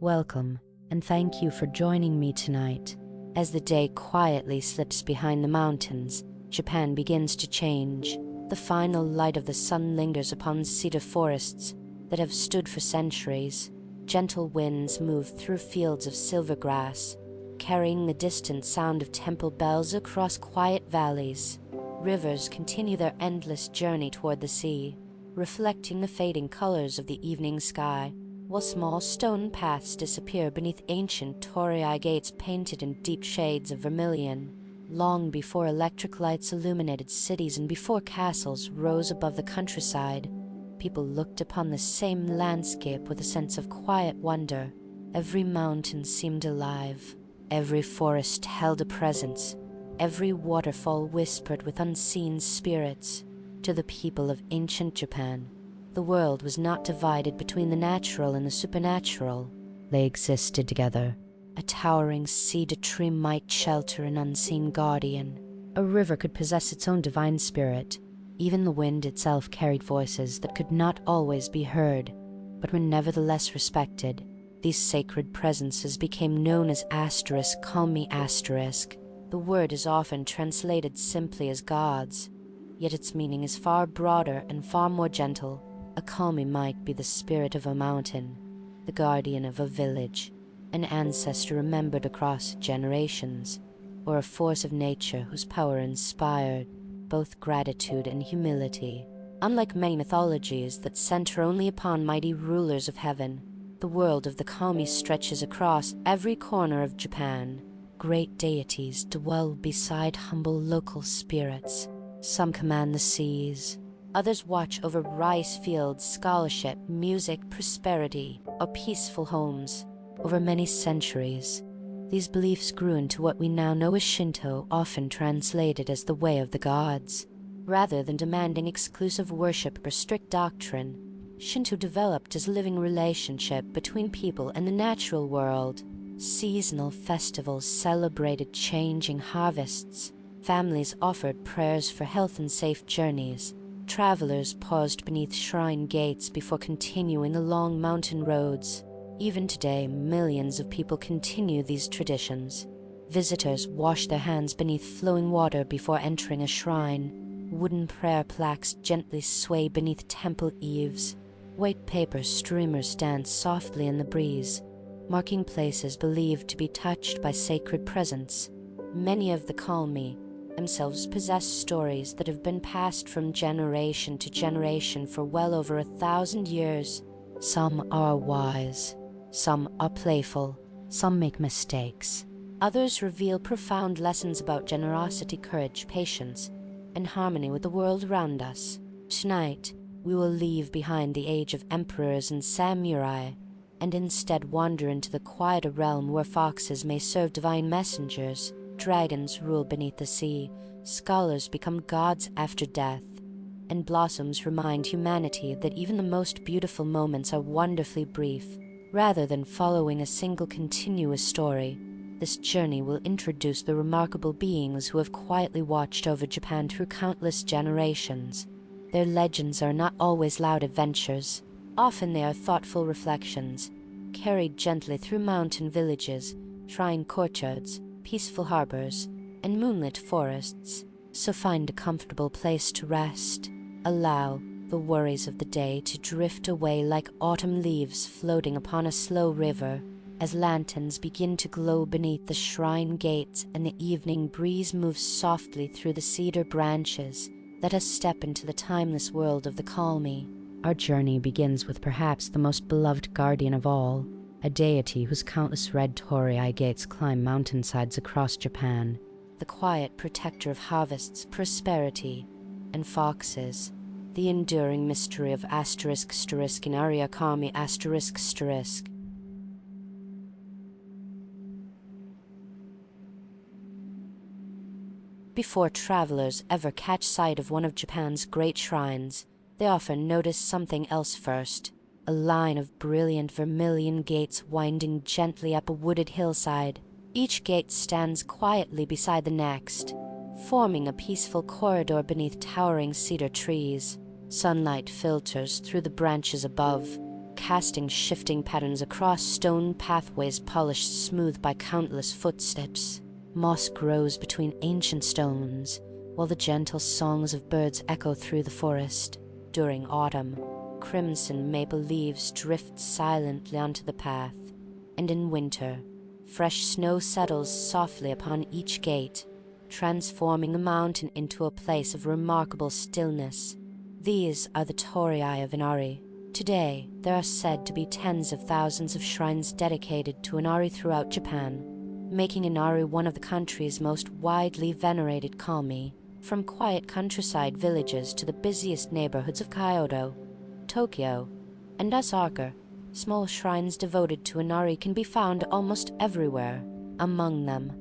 Welcome, and thank you for joining me tonight. As the day quietly slips behind the mountains, Japan begins to change. The final light of the sun lingers upon cedar forests that have stood for centuries. Gentle winds move through fields of silver grass, carrying the distant sound of temple bells across quiet valleys. Rivers continue their endless journey toward the sea, reflecting the fading colors of the evening sky, while small stone paths disappear beneath ancient torii gates painted in deep shades of vermilion. Long before electric lights illuminated cities and before castles rose above the countryside, people looked upon the same landscape with a sense of quiet wonder. Every mountain seemed alive. Every forest held a presence. Every waterfall whispered with unseen spirits. To the people of ancient Japan, the world was not divided between the natural and the supernatural. They existed together. A towering cedar tree might shelter an unseen guardian. A river could possess its own divine spirit. Even the wind itself carried voices that could not always be heard, but were nevertheless respected. These sacred presences became known as *kami*. The word is often translated simply as gods, yet its meaning is far broader and far more gentle. A kami might be the spirit of a mountain, the guardian of a village, an ancestor remembered across generations, or a force of nature whose power inspired both gratitude and humility. Unlike many mythologies that center only upon mighty rulers of heaven, the world of the kami stretches across every corner of Japan. Great deities dwell beside humble local spirits. Some command the seas. Others watch over rice fields, scholarship, music, prosperity, or peaceful homes. Over many centuries, these beliefs grew into what we now know as Shinto, often translated as the way of the gods. Rather than demanding exclusive worship or strict doctrine, Shinto developed as a living relationship between people and the natural world. Seasonal festivals celebrated changing harvests. Families offered prayers for health and safe journeys. Travelers paused beneath shrine gates before continuing along mountain roads. Even today, millions of people continue these traditions. Visitors wash their hands beneath flowing water before entering a shrine. Wooden prayer plaques gently sway beneath temple eaves. White paper streamers dance softly in the breeze, marking places believed to be touched by sacred presence. Many of the kami themselves possess stories that have been passed from generation to generation for well over 1,000 years. Some are wise, some are playful, some make mistakes. Others reveal profound lessons about generosity, courage, patience, and harmony with the world around us. Tonight, we will leave behind the age of emperors and samurai, and instead wander into the quieter realm where foxes may serve divine messengers, dragons rule beneath the sea, scholars become gods after death, and blossoms remind humanity that even the most beautiful moments are wonderfully brief. Rather than following a single continuous story, this journey will introduce the remarkable beings who have quietly watched over Japan through countless generations. Their legends are not always loud adventures. Often they are thoughtful reflections, carried gently through mountain villages, shrine courtyards, peaceful harbors, and moonlit forests. So find a comfortable place to rest. Allow the worries of the day to drift away like autumn leaves floating upon a slow river. As lanterns begin to glow beneath the shrine gates and the evening breeze moves softly through the cedar branches, let us step into the timeless world of the kami. Our journey begins with perhaps the most beloved guardian of all, a deity whose countless red torii gates climb mountainsides across Japan. The quiet protector of harvests, prosperity, and foxes. The enduring mystery of **Inari Ōkami***. Before travelers ever catch sight of one of Japan's great shrines, they often notice something else first. A line of brilliant vermilion gates winding gently up a wooded hillside. Each gate stands quietly beside the next, forming a peaceful corridor beneath towering cedar trees. Sunlight filters through the branches above, casting shifting patterns across stone pathways polished smooth by countless footsteps. Moss grows between ancient stones, while the gentle songs of birds echo through the forest. During autumn, crimson maple leaves drift silently onto the path, and in winter, fresh snow settles softly upon each gate, transforming the mountain into a place of remarkable stillness. These are the torii of Inari. Today, there are said to be tens of thousands of shrines dedicated to Inari throughout Japan, making Inari one of the country's most widely venerated kami. From quiet countryside villages to the busiest neighborhoods of Kyoto, Tokyo, and Osaka, small shrines devoted to Inari can be found almost everywhere. Among them,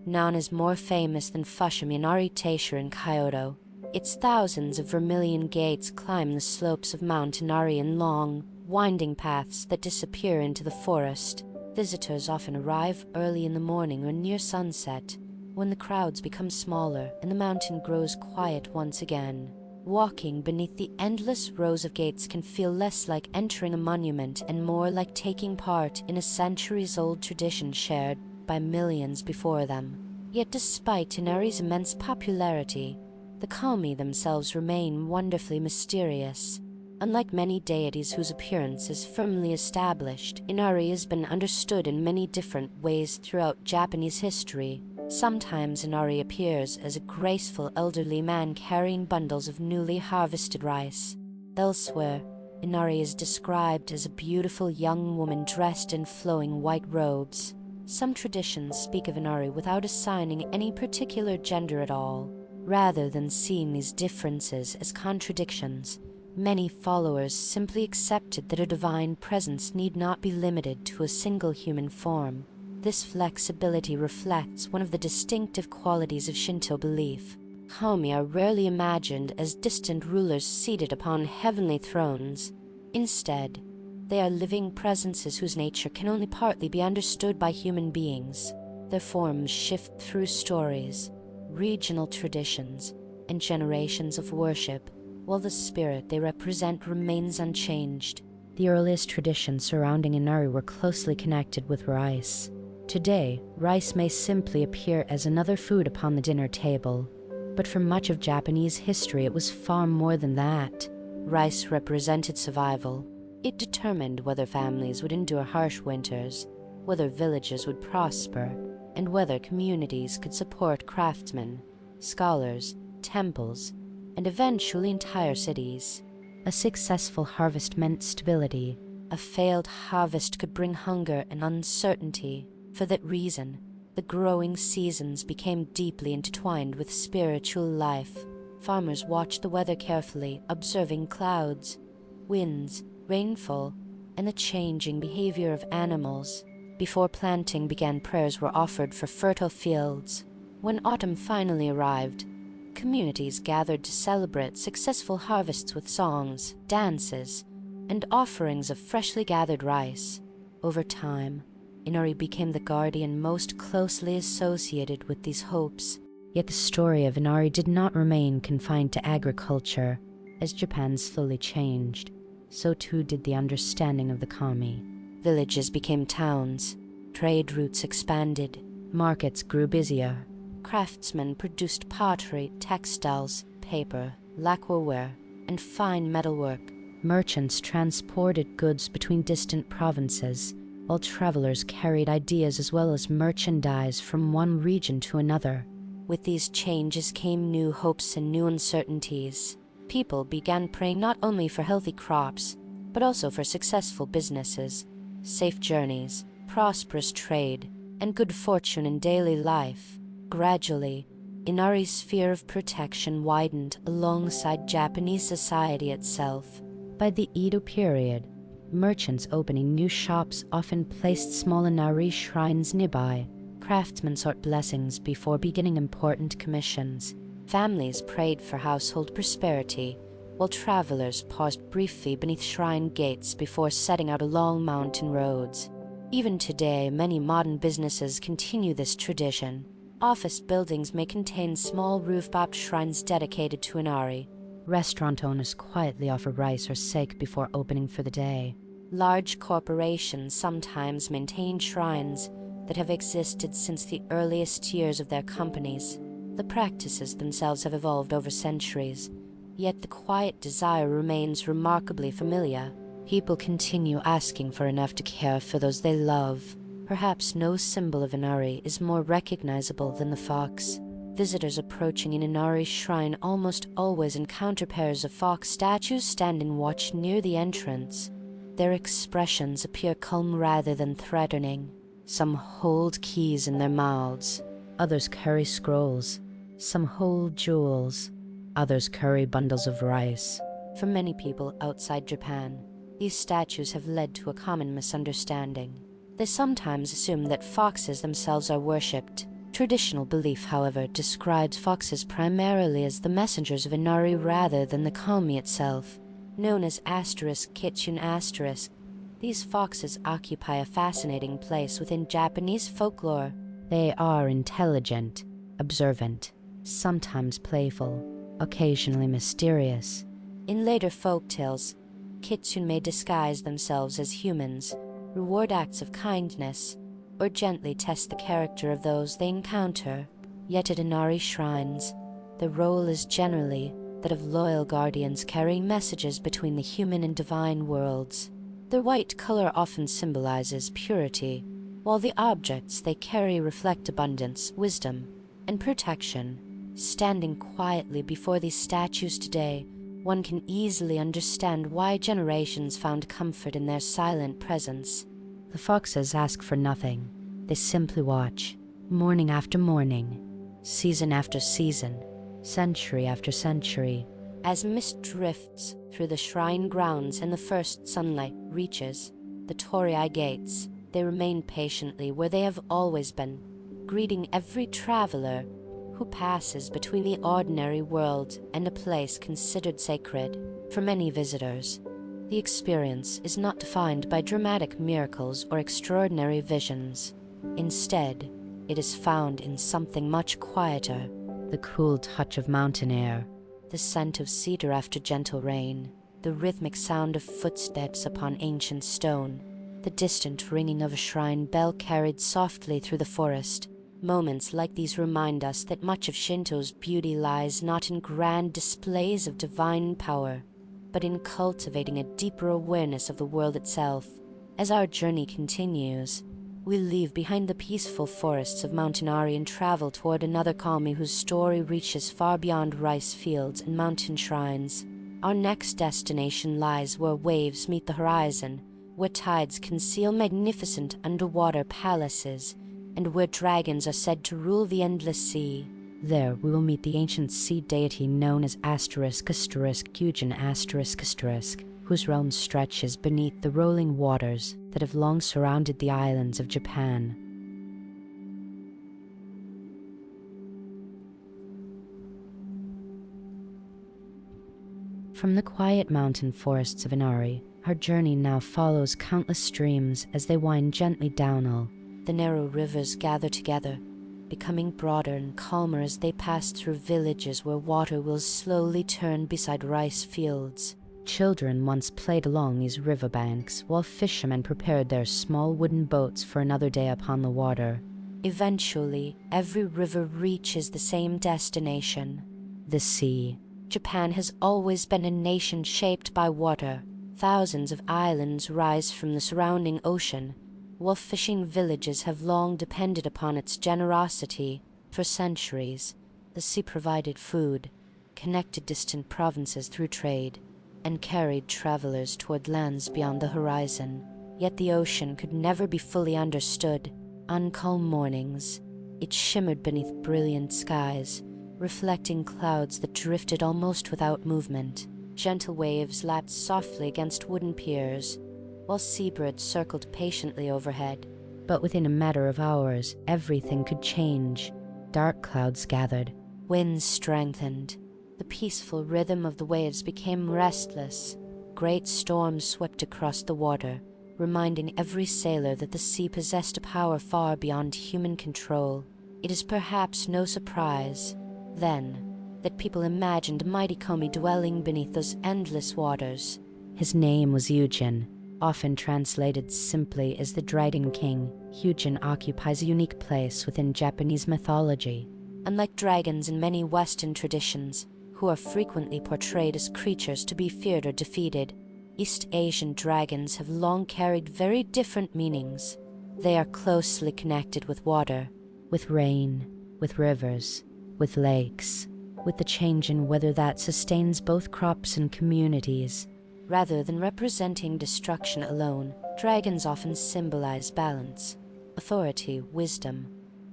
none is more famous than Fushimi Inari Taisha in Kyoto. Its thousands of vermilion gates climb the slopes of Mount Inari in long, winding paths that disappear into the forest. Visitors often arrive early in the morning or near sunset, when the crowds become smaller and the mountain grows quiet once again. Walking beneath the endless rows of gates can feel less like entering a monument and more like taking part in a centuries-old tradition shared by millions before them. Yet despite Inari's immense popularity, the kami themselves remain wonderfully mysterious. Unlike many deities whose appearance is firmly established, Inari has been understood in many different ways throughout Japanese history. Sometimes Inari appears as a graceful elderly man carrying bundles of newly harvested rice. Elsewhere, Inari is described as a beautiful young woman dressed in flowing white robes. Some traditions speak of Inari without assigning any particular gender at all. Rather than seeing these differences as contradictions, many followers simply accepted that a divine presence need not be limited to a single human form. This flexibility reflects one of the distinctive qualities of Shinto belief. Kami are rarely imagined as distant rulers seated upon heavenly thrones. Instead, they are living presences whose nature can only partly be understood by human beings. Their forms shift through stories, regional traditions, and generations of worship, while the spirit they represent remains unchanged. The earliest traditions surrounding Inari were closely connected with rice. Today, rice may simply appear as another food upon the dinner table, but for much of Japanese history it was far more than that. Rice represented survival. It determined whether families would endure harsh winters, whether villages would prosper, and whether communities could support craftsmen, scholars, temples, and eventually entire cities. A successful harvest meant stability. A failed harvest could bring hunger and uncertainty. For that reason, the growing seasons became deeply intertwined with spiritual life. Farmers watched the weather carefully, observing clouds, winds, rainfall, and the changing behavior of animals. Before planting began, prayers were offered for fertile fields. When autumn finally arrived, communities gathered to celebrate successful harvests with songs, dances, and offerings of freshly gathered rice. Over time, Inari became the guardian most closely associated with these hopes. Yet the story of Inari did not remain confined to agriculture. As Japan slowly changed, so too did the understanding of the kami. Villages became towns, trade routes expanded, markets grew busier. Craftsmen produced pottery, textiles, paper, lacquerware, and fine metalwork. Merchants transported goods between distant provinces, while travelers carried ideas as well as merchandise from one region to another. With these changes came new hopes and new uncertainties. People began praying not only for healthy crops, but also for successful businesses, safe journeys, prosperous trade, and good fortune in daily life. Gradually, Inari's sphere of protection widened alongside Japanese society itself. By the Edo period, merchants opening new shops often placed small Inari shrines nearby. Craftsmen sought blessings before beginning important commissions. Families prayed for household prosperity, while travelers paused briefly beneath shrine gates before setting out along mountain roads. Even today, many modern businesses continue this tradition. Office buildings may contain small rooftop shrines dedicated to Inari. Restaurant owners quietly offer rice or sake before opening for the day. Large corporations sometimes maintain shrines that have existed since the earliest years of their companies. The practices themselves have evolved over centuries, yet the quiet desire remains remarkably familiar. People continue asking for enough to care for those they love. Perhaps no symbol of Inari is more recognizable than the fox. Visitors approaching an Inari shrine almost always encounter pairs of fox statues standing watch near the entrance. Their expressions appear calm rather than threatening. Some hold keys in their mouths, others carry scrolls. Some hold jewels, others carry bundles of rice. For many people outside Japan, these statues have led to a common misunderstanding. They sometimes assume that foxes themselves are worshipped. Traditional belief, however, describes foxes primarily as the messengers of Inari rather than the kami itself. Known as *Kitsune*, these foxes occupy a fascinating place within Japanese folklore. They are intelligent, observant, sometimes playful, occasionally mysterious. In later folktales, kitsune may disguise themselves as humans, reward acts of kindness, or gently test the character of those they encounter. Yet at Inari shrines, the role is generally that of loyal guardians carrying messages between the human and divine worlds. Their white color often symbolizes purity, while the objects they carry reflect abundance, wisdom, and protection. Standing quietly before these statues today, one can easily understand why generations found comfort in their silent presence. The foxes ask for nothing. They simply watch, morning after morning, season after season, century after century. As mist drifts through the shrine grounds and the first sunlight reaches the torii gates, they remain patiently where they have always been, greeting every traveler who passes between the ordinary world and a place considered sacred. For many visitors, the experience is not defined by dramatic miracles or extraordinary visions. Instead, it is found in something much quieter: the cool touch of mountain air, the scent of cedar after gentle rain, the rhythmic sound of footsteps upon ancient stone, the distant ringing of a shrine bell carried softly through the forest. Moments like these remind us that much of Shinto's beauty lies not in grand displays of divine power, but in cultivating a deeper awareness of the world itself. As our journey continues, we leave behind the peaceful forests of Mount Inari and travel toward another kami whose story reaches far beyond rice fields and mountain shrines. Our next destination lies where waves meet the horizon, where tides conceal magnificent underwater palaces, and where dragons are said to rule the endless sea. There we will meet the ancient sea deity known as Ryūjin***, whose realm stretches beneath the rolling waters that have long surrounded the islands of Japan. From the quiet mountain forests of Inari, our journey now follows countless streams as they wind gently downhill. The narrow rivers gather together, becoming broader and calmer as they pass through villages where water will slowly turn beside rice fields. Children once played along these riverbanks while fishermen prepared their small wooden boats for another day upon the water. Eventually, every river reaches the same destination: the sea. Japan has always been a nation shaped by water. Thousands of islands rise from the surrounding ocean, while fishing villages have long depended upon its generosity. For centuries, the sea provided food, connected distant provinces through trade, and carried travelers toward lands beyond the horizon. Yet the ocean could never be fully understood. On calm mornings, it shimmered beneath brilliant skies, reflecting clouds that drifted almost without movement. Gentle waves lapped softly against wooden piers, while seabirds circled patiently overhead. But within a matter of hours, everything could change. Dark clouds gathered, winds strengthened. The peaceful rhythm of the waves became restless. Great storms swept across the water, reminding every sailor that the sea possessed a power far beyond human control. It is perhaps no surprise, then, that people imagined a mighty kami dwelling beneath those endless waters. His name was Ryūjin, Often translated simply as the Dragon King, Ryūjin occupies a unique place within Japanese mythology. Unlike dragons in many Western traditions, who are frequently portrayed as creatures to be feared or defeated, East Asian dragons have long carried very different meanings. They are closely connected with water, with rain, with rivers, with lakes, with the change in weather that sustains both crops and communities. Rather than representing destruction alone, dragons often symbolize balance, authority, wisdom,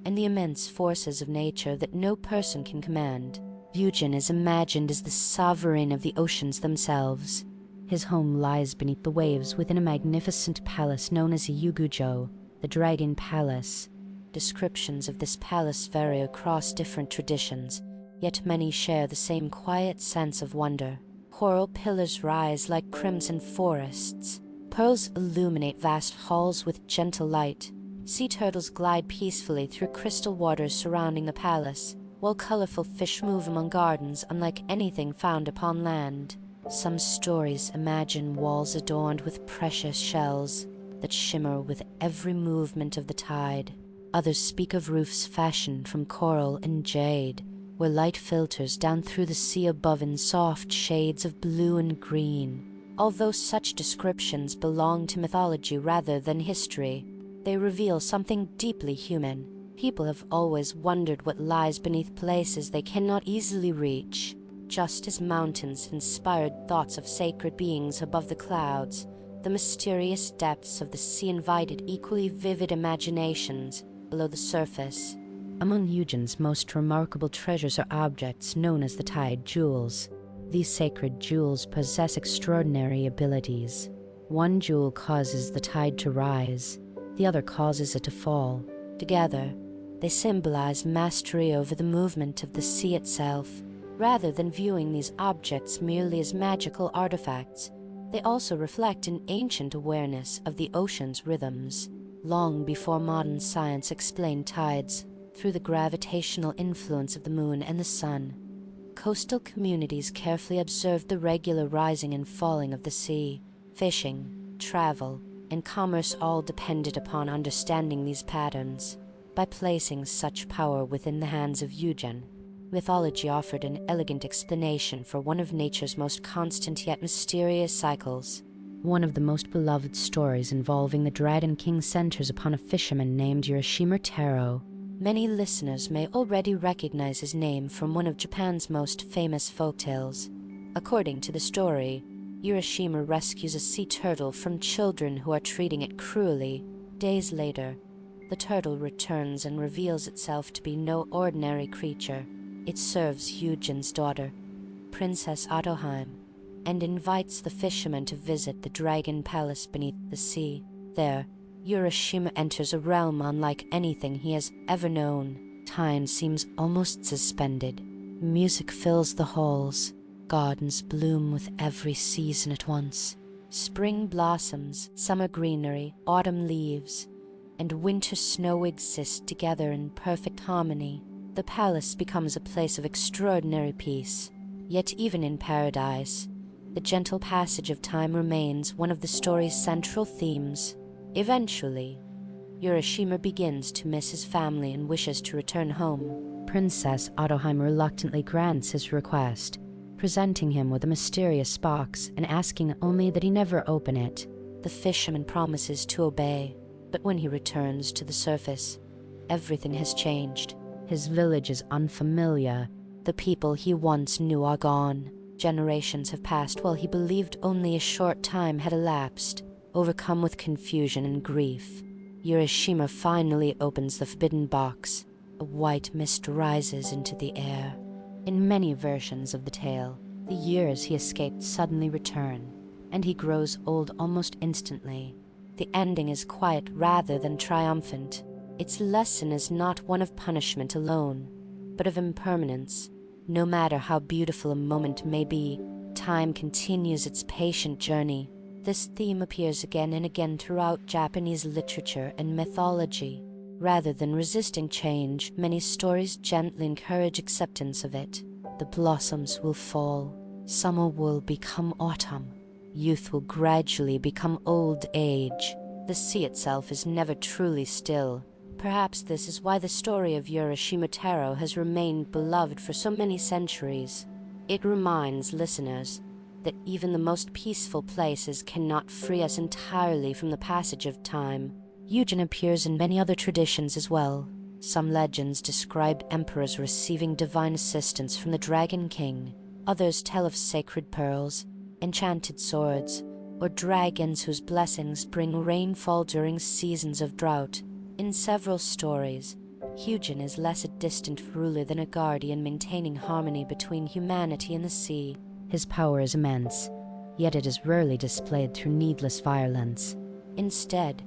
and the immense forces of nature that no person can command. Ryūjin is imagined as the sovereign of the oceans themselves. His home lies beneath the waves within a magnificent palace known as Yugujo, the Dragon Palace. Descriptions of this palace vary across different traditions, yet many share the same quiet sense of wonder. Coral pillars rise like crimson forests. Pearls illuminate vast halls with gentle light. Sea turtles glide peacefully through crystal waters surrounding the palace, while colorful fish move among gardens unlike anything found upon land. Some stories imagine walls adorned with precious shells that shimmer with every movement of the tide. Others speak of roofs fashioned from coral and jade, where light filters down through the sea above in soft shades of blue and green. Although such descriptions belong to mythology rather than history, they reveal something deeply human. People have always wondered what lies beneath places they cannot easily reach. Just as mountains inspired thoughts of sacred beings above the clouds, the mysterious depths of the sea invited equally vivid imaginations below the surface. Among Ryūjin's most remarkable treasures are objects known as the tide jewels. These sacred jewels possess extraordinary abilities. One jewel causes the tide to rise, the other causes it to fall. Together, they symbolize mastery over the movement of the sea itself. Rather than viewing these objects merely as magical artifacts, they also reflect an ancient awareness of the ocean's rhythms. Long before modern science explained tides, through the gravitational influence of the moon and the sun, coastal communities carefully observed the regular rising and falling of the sea. Fishing, travel, and commerce all depended upon understanding these patterns. By placing such power within the hands of Ryūjin, mythology offered an elegant explanation for one of nature's most constant yet mysterious cycles. One of the most beloved stories involving the Dragon King centers upon a fisherman named Urashima Taro. Many listeners may already recognize his name from one of Japan's most famous folktales. According to the story, Urashima rescues a sea turtle from children who are treating it cruelly. Days later, the turtle returns and reveals itself to be no ordinary creature. It serves Ryūjin's daughter, Princess Ōkami, and invites the fisherman to visit the dragon palace beneath the sea. There, Urashima enters a realm unlike anything he has ever known. Time seems almost suspended. Music fills the halls. Gardens bloom with every season at once. Spring blossoms, summer greenery, autumn leaves, and winter snow exist together in perfect harmony. The palace becomes a place of extraordinary peace. Yet even in paradise, the gentle passage of time remains one of the story's central themes. Eventually, Urashima begins to miss his family and wishes to return home. Princess Ōkami reluctantly grants his request, presenting him with a mysterious box and asking only that he never open it. The fisherman promises to obey, but when he returns to the surface, everything has changed. His village is unfamiliar. The people he once knew are gone. Generations have passed while he believed only a short time had elapsed. Overcome with confusion and grief, Urashima finally opens the forbidden box. A white mist rises into the air. In many versions of the tale, the years he escaped suddenly return, and he grows old almost instantly. The ending is quiet rather than triumphant. Its lesson is not one of punishment alone, but of impermanence. No matter how beautiful a moment may be, time continues its patient journey. This theme appears again and again throughout Japanese literature and mythology. Rather than resisting change, many stories gently encourage acceptance of it. The blossoms will fall. Summer will become autumn. youth will gradually become old age. The sea itself is never truly still. Perhaps this is why the story of Urashima Taro has remained beloved for so many centuries. It reminds listeners that even the most peaceful places cannot free us entirely from the passage of time. Ryūjin appears in many other traditions as well. Some legends describe emperors receiving divine assistance from the Dragon King. Others tell of sacred pearls, enchanted swords, or dragons whose blessings bring rainfall during seasons of drought. In several stories, Ryūjin is less a distant ruler than a guardian maintaining harmony between humanity and the sea. His power is immense, yet it is rarely displayed through needless violence. Instead,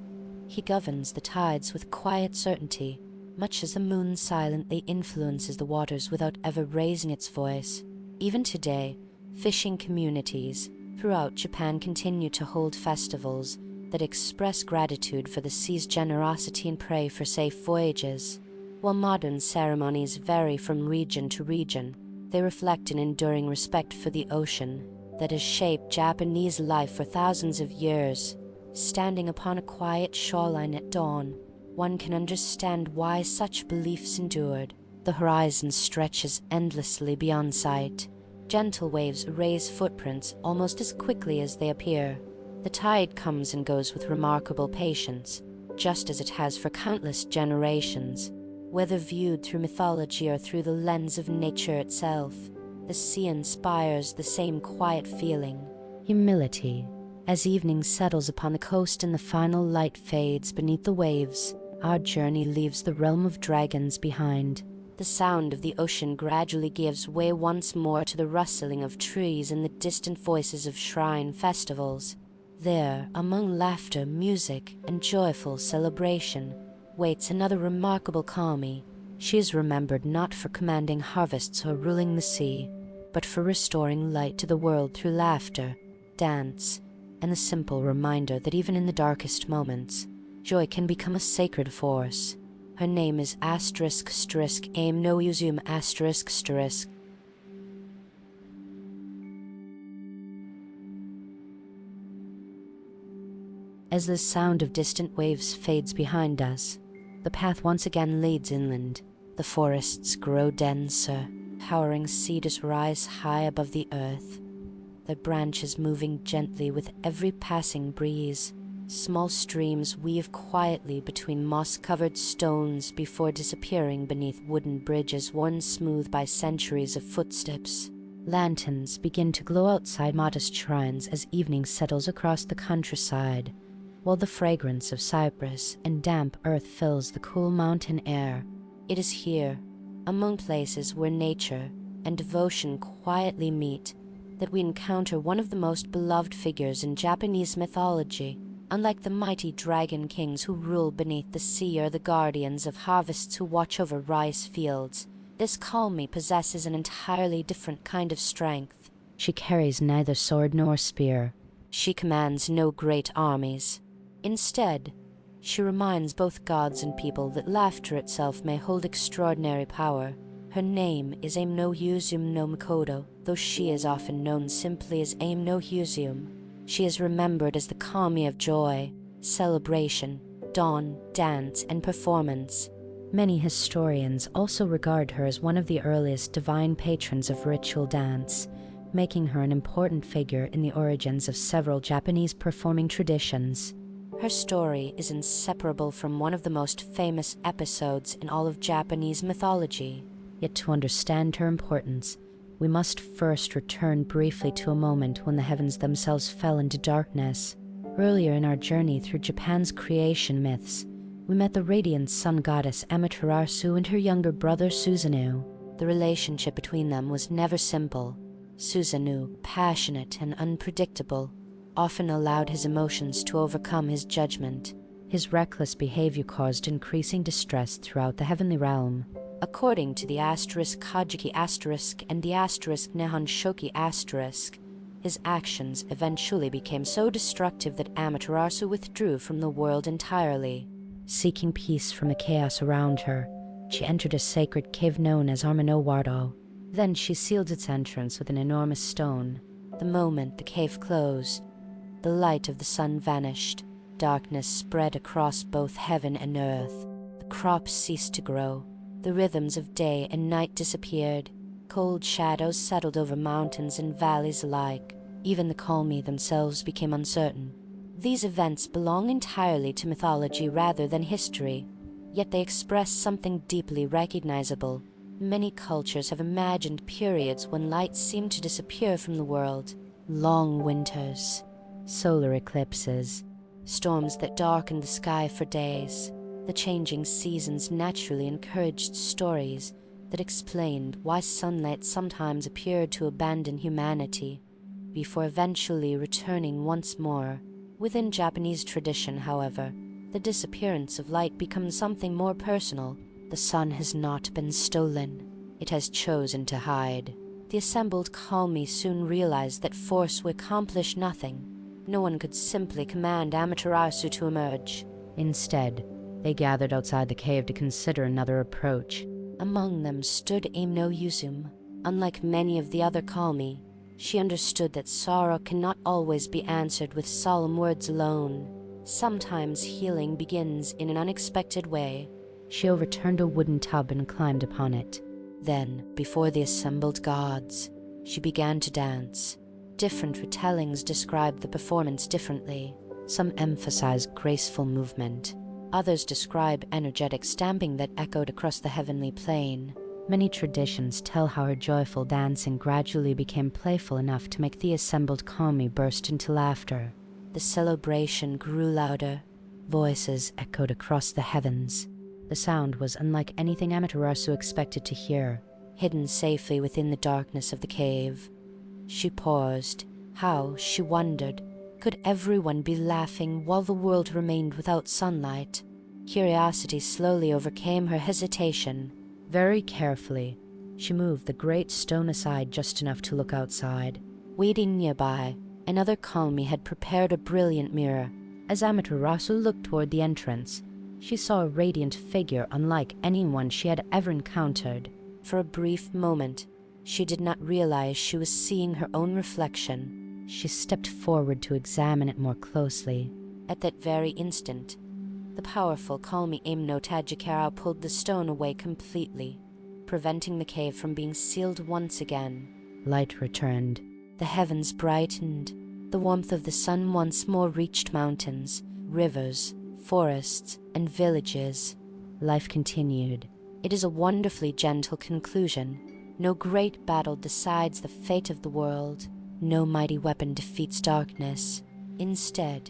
he governs the tides with quiet certainty, much as the moon silently influences the waters without ever raising its voice. Even today, fishing communities throughout Japan continue to hold festivals that express gratitude for the sea's generosity and pray for safe voyages. While modern ceremonies vary from region to region, they reflect an enduring respect for the ocean that has shaped Japanese life for thousands of years. Standing upon a quiet shoreline at dawn, one can understand why such beliefs endured. The horizon stretches endlessly beyond sight. Gentle waves erase footprints almost as quickly as they appear. The tide comes and goes with remarkable patience, just as it has for countless generations. Whether viewed through mythology or through the lens of nature itself, the sea inspires the same quiet feeling, humility. As evening settles upon the coast and the final light fades beneath the waves, our journey leaves the realm of dragons behind. The sound of the ocean gradually gives way once more to the rustling of trees and the distant voices of shrine festivals. There, among laughter, music, and joyful celebration, waits another remarkable kami. She is remembered not for commanding harvests or ruling the sea, but for restoring light to the world through laughter, dance, and the simple reminder that even in the darkest moments, joy can become a sacred force. Her name is Ame-no-Uzume ***. As the sound of distant waves fades behind us, the path once again leads inland. The forests grow denser, towering cedars rise high above the earth, their branches moving gently with every passing breeze. Small streams weave quietly between moss-covered stones before disappearing beneath wooden bridges worn smooth by centuries of footsteps. Lanterns begin to glow outside modest shrines as evening settles across the countryside, while the fragrance of cypress and damp earth fills the cool mountain air. It is here, among places where nature and devotion quietly meet, that we encounter one of the most beloved figures in Japanese mythology. Unlike the mighty dragon kings who rule beneath the sea or the guardians of harvests who watch over rice fields, this kami possesses an entirely different kind of strength. She carries neither sword nor spear. She commands no great armies. Instead, she reminds both gods and people that laughter itself may hold extraordinary power. Her name is Ame-no-Uzume no Mikoto, though she is often known simply as Ame-no-Uzume. She is remembered as the kami of joy, celebration, dawn, dance, and performance. Many historians also regard her as one of the earliest divine patrons of ritual dance, making her an important figure in the origins of several Japanese performing traditions. Her story is inseparable from one of the most famous episodes in all of Japanese mythology. Yet to understand her importance, we must first return briefly to a moment when the heavens themselves fell into darkness. Earlier in our journey through Japan's creation myths, we met the radiant sun goddess Amaterasu and her younger brother Susanoo. The relationship between them was never simple. Susanoo, passionate and unpredictable, often allowed his emotions to overcome his judgment. His reckless behavior caused increasing distress throughout the heavenly realm. According to the *Kajiki* and the *Nihon Shoki*, his actions eventually became so destructive that Amaterasu withdrew from the world entirely. Seeking peace from the chaos around her, she entered a sacred cave known as Ame-no-Uzume. Then she sealed its entrance with an enormous stone. The moment the cave closed, the light of the sun vanished. Darkness spread across both heaven and earth. The crops ceased to grow. The rhythms of day and night disappeared. Cold shadows settled over mountains and valleys alike. Even the Kalmi themselves became uncertain. These events belong entirely to mythology rather than history, yet they express something deeply recognizable. Many cultures have imagined periods when light seemed to disappear from the world. Long winters, solar eclipses, storms that darkened the sky for days. The changing seasons naturally encouraged stories that explained why sunlight sometimes appeared to abandon humanity before eventually returning once more. Within Japanese tradition, however, the disappearance of light becomes something more personal. The sun has not been stolen. It has chosen to hide. The assembled Kalmi soon realized that force would accomplish nothing. No one could simply command Amaterasu to emerge. Instead, they gathered outside the cave to consider another approach. Among them stood Ame-no-Uzume. Unlike many of the other Kalmi, she understood that sorrow cannot always be answered with solemn words alone. Sometimes healing begins in an unexpected way. She overturned a wooden tub and climbed upon it. Then, before the assembled gods, she began to dance. Different retellings describe the performance differently. Some emphasize graceful movement. Others describe energetic stamping that echoed across the heavenly plane. Many traditions tell how her joyful dancing gradually became playful enough to make the assembled Kami burst into laughter. The celebration grew louder. Voices echoed across the heavens. The sound was unlike anything Amaterasu expected to hear, hidden safely within the darkness of the cave. She paused. How, she wondered, could everyone be laughing while the world remained without sunlight? Curiosity slowly overcame her hesitation. Very carefully, she moved the great stone aside just enough to look outside. Waiting nearby, another Kalmi had prepared a brilliant mirror. As Amaterasu looked toward the entrance, she saw a radiant figure unlike anyone she had ever encountered. For a brief moment, she did not realize she was seeing her own reflection. She stepped forward to examine it more closely. At that very instant, the powerful Kalmi Ame-no-Uzume pulled the stone away completely, preventing the cave from being sealed once again. Light returned. The heavens brightened. The warmth of the sun once more reached mountains, rivers, forests, and villages. Life continued. It is a wonderfully gentle conclusion. No great battle decides the fate of the world. No mighty weapon defeats darkness. Instead,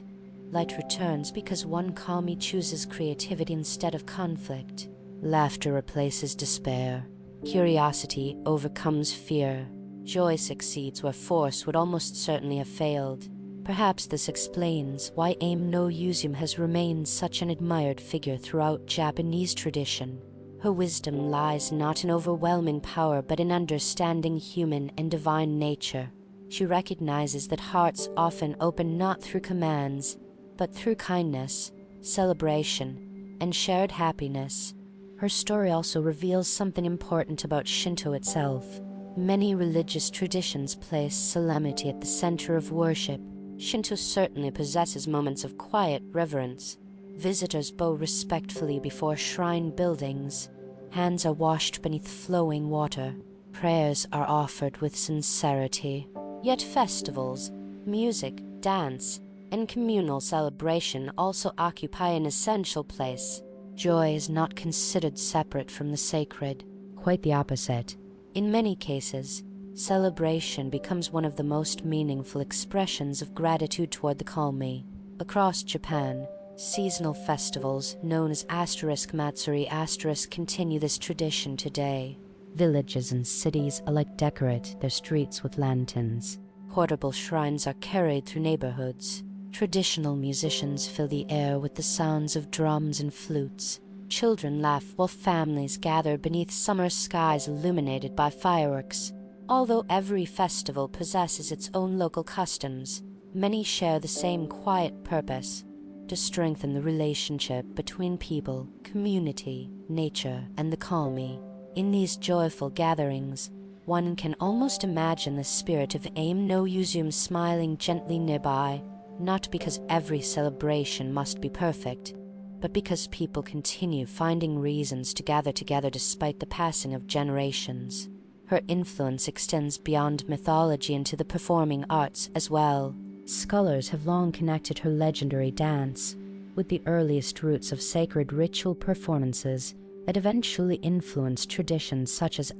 light returns because one Kami chooses creativity instead of conflict. Laughter replaces despair. Curiosity overcomes fear. Joy succeeds where force would almost certainly have failed. Perhaps this explains why Ame-no-Uzume has remained such an admired figure throughout Japanese tradition. Her wisdom lies not in overwhelming power but in understanding human and divine nature. She recognizes that hearts often open not through commands, but through kindness, celebration, and shared happiness. Her story also reveals something important about Shinto itself. Many religious traditions place solemnity at the center of worship. Shinto certainly possesses moments of quiet reverence. Visitors bow respectfully before shrine buildings. Hands are washed beneath flowing water. Prayers are offered with sincerity. Yet festivals, music, dance, and communal celebration also occupy an essential place. Joy is not considered separate from the sacred. Quite the opposite. In many cases, celebration becomes one of the most meaningful expressions of gratitude toward the Kalmi. Across Japan, seasonal festivals known as *Matsuri* continue this tradition today. Villages and cities alike decorate their streets with lanterns. Portable shrines are carried through neighborhoods. Traditional musicians fill the air with the sounds of drums and flutes. Children laugh while families gather beneath summer skies illuminated by fireworks. Although every festival possesses its own local customs, many share the same quiet purpose: to strengthen the relationship between people, community, nature, and the Kalmi. In these joyful gatherings, one can almost imagine the spirit of Ame-no-Uzume smiling gently nearby, not because every celebration must be perfect, but because people continue finding reasons to gather together despite the passing of generations. Her influence extends beyond mythology into the performing arts as well. Scholars have long connected her legendary dance with the earliest roots of sacred ritual performances that eventually influenced traditions such as ***.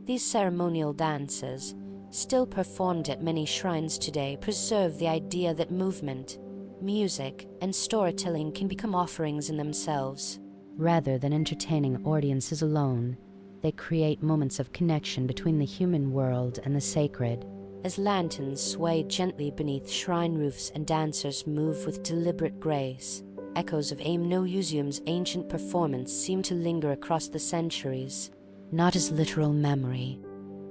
These ceremonial dances, still performed at many shrines today, preserve the idea that movement, music, and storytelling can become offerings in themselves. Rather than entertaining audiences alone, they create moments of connection between the human world and the sacred. As lanterns sway gently beneath shrine roofs and dancers move with deliberate grace, echoes of Ame-no-Uzume's ancient performance seem to linger across the centuries, not as literal memory,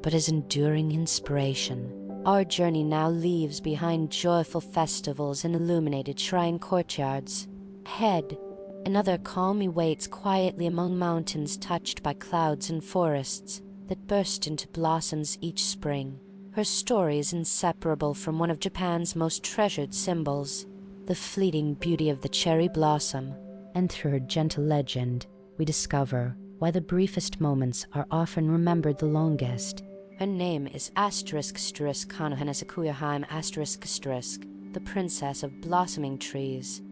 but as enduring inspiration. Our journey now leaves behind joyful festivals and illuminated shrine courtyards. Ahead, another Ōkami waits quietly among mountains touched by clouds and forests that burst into blossoms each spring. Her story is inseparable from one of Japan's most treasured symbols, the fleeting beauty of the cherry blossom. And through her gentle legend, we discover why the briefest moments are often remembered the longest. Her name is Konohanasakuya-hime ***, the princess of blossoming trees.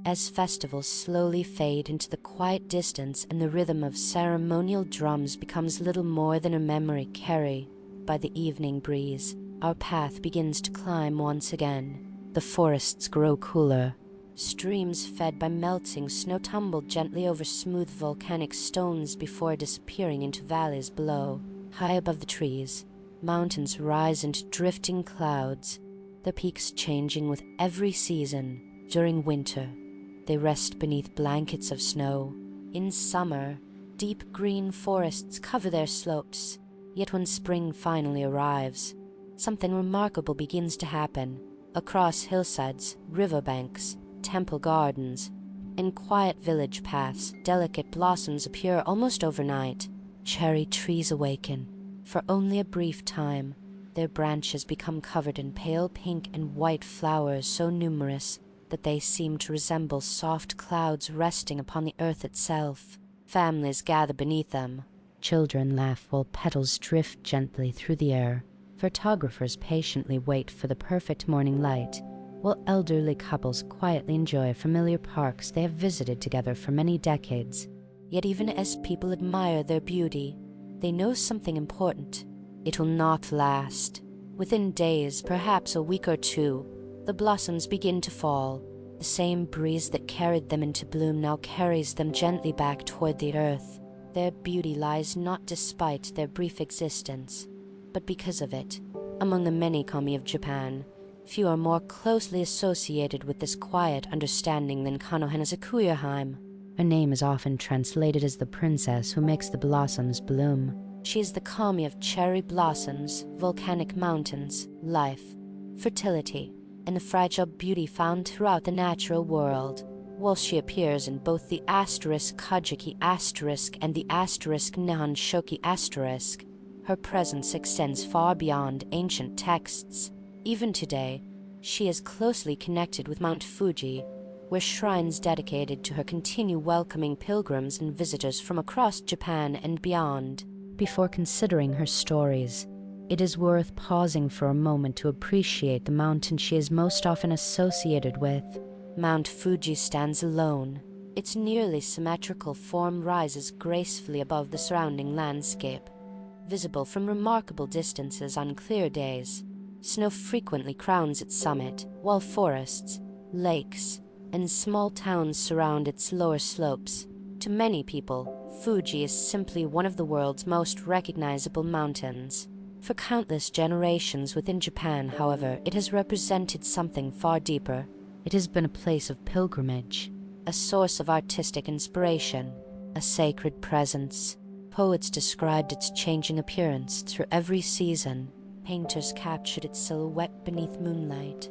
As festivals slowly fade into the quiet distance and the rhythm of ceremonial drums becomes little more than a memory carried by the evening breeze, our path begins to climb once again. The forests grow cooler. Streams fed by melting snow tumble gently over smooth volcanic stones before disappearing into valleys below. High above the trees, mountains rise into drifting clouds, their peaks changing with every season. During winter, they rest beneath blankets of snow. In summer, deep green forests cover their slopes. Yet when spring finally arrives, something remarkable begins to happen. Across hillsides, riverbanks, temple gardens, and quiet village paths, delicate blossoms appear almost overnight. Cherry trees awaken. For only a brief time, their branches become covered in pale pink and white flowers so numerous that they seem to resemble soft clouds resting upon the earth itself. Families gather beneath them. Children laugh while petals drift gently through the air. Photographers patiently wait for the perfect morning light, while elderly couples quietly enjoy familiar parks they have visited together for many decades. Yet even as people admire their beauty, they know something important. It will not last. Within days, perhaps a week or two, the blossoms begin to fall. The same breeze that carried them into bloom now carries them gently back toward the earth. Their beauty lies not despite their brief existence, but because of it. Among the many kami of Japan, few are more closely associated with this quiet understanding than Konohanasakuya-hime. Her name is often translated as the princess who makes the blossoms bloom. She is the kami of cherry blossoms, volcanic mountains, life, fertility, and the fragile beauty found throughout the natural world. While she appears in both the **Kajiki** and the **Nihon Shoki**, her presence extends far beyond ancient texts. Even today, she is closely connected with Mount Fuji, where shrines dedicated to her continue welcoming pilgrims and visitors from across Japan and beyond. Before considering her stories, it is worth pausing for a moment to appreciate the mountain she is most often associated with. Mount Fuji stands alone. Its nearly symmetrical form rises gracefully above the surrounding landscape, visible from remarkable distances on clear days. Snow frequently crowns its summit, while forests, lakes, and small towns surround its lower slopes. To many people, Fuji is simply one of the world's most recognizable mountains. For countless generations within Japan, however, it has represented something far deeper. It has been a place of pilgrimage, a source of artistic inspiration, a sacred presence. Poets described its changing appearance through every season. Painters captured its silhouette beneath moonlight,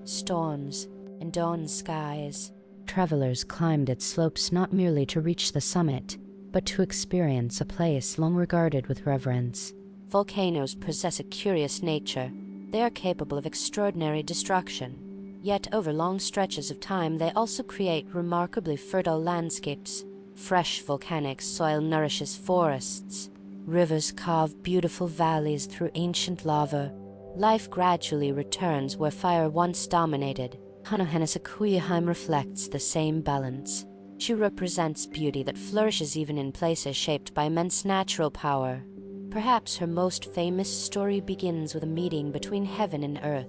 storms, and dawn skies. Travelers climbed its slopes not merely to reach the summit, but to experience a place long regarded with reverence. Volcanoes possess a curious nature. They are capable of extraordinary destruction. Yet over long stretches of time they also create remarkably fertile landscapes. Fresh volcanic soil nourishes forests. Rivers carve beautiful valleys through ancient lava. Life gradually returns where fire once dominated. Konohanasakuya-hime reflects the same balance. She represents beauty that flourishes even in places shaped by immense natural power. Perhaps her most famous story begins with a meeting between heaven and earth.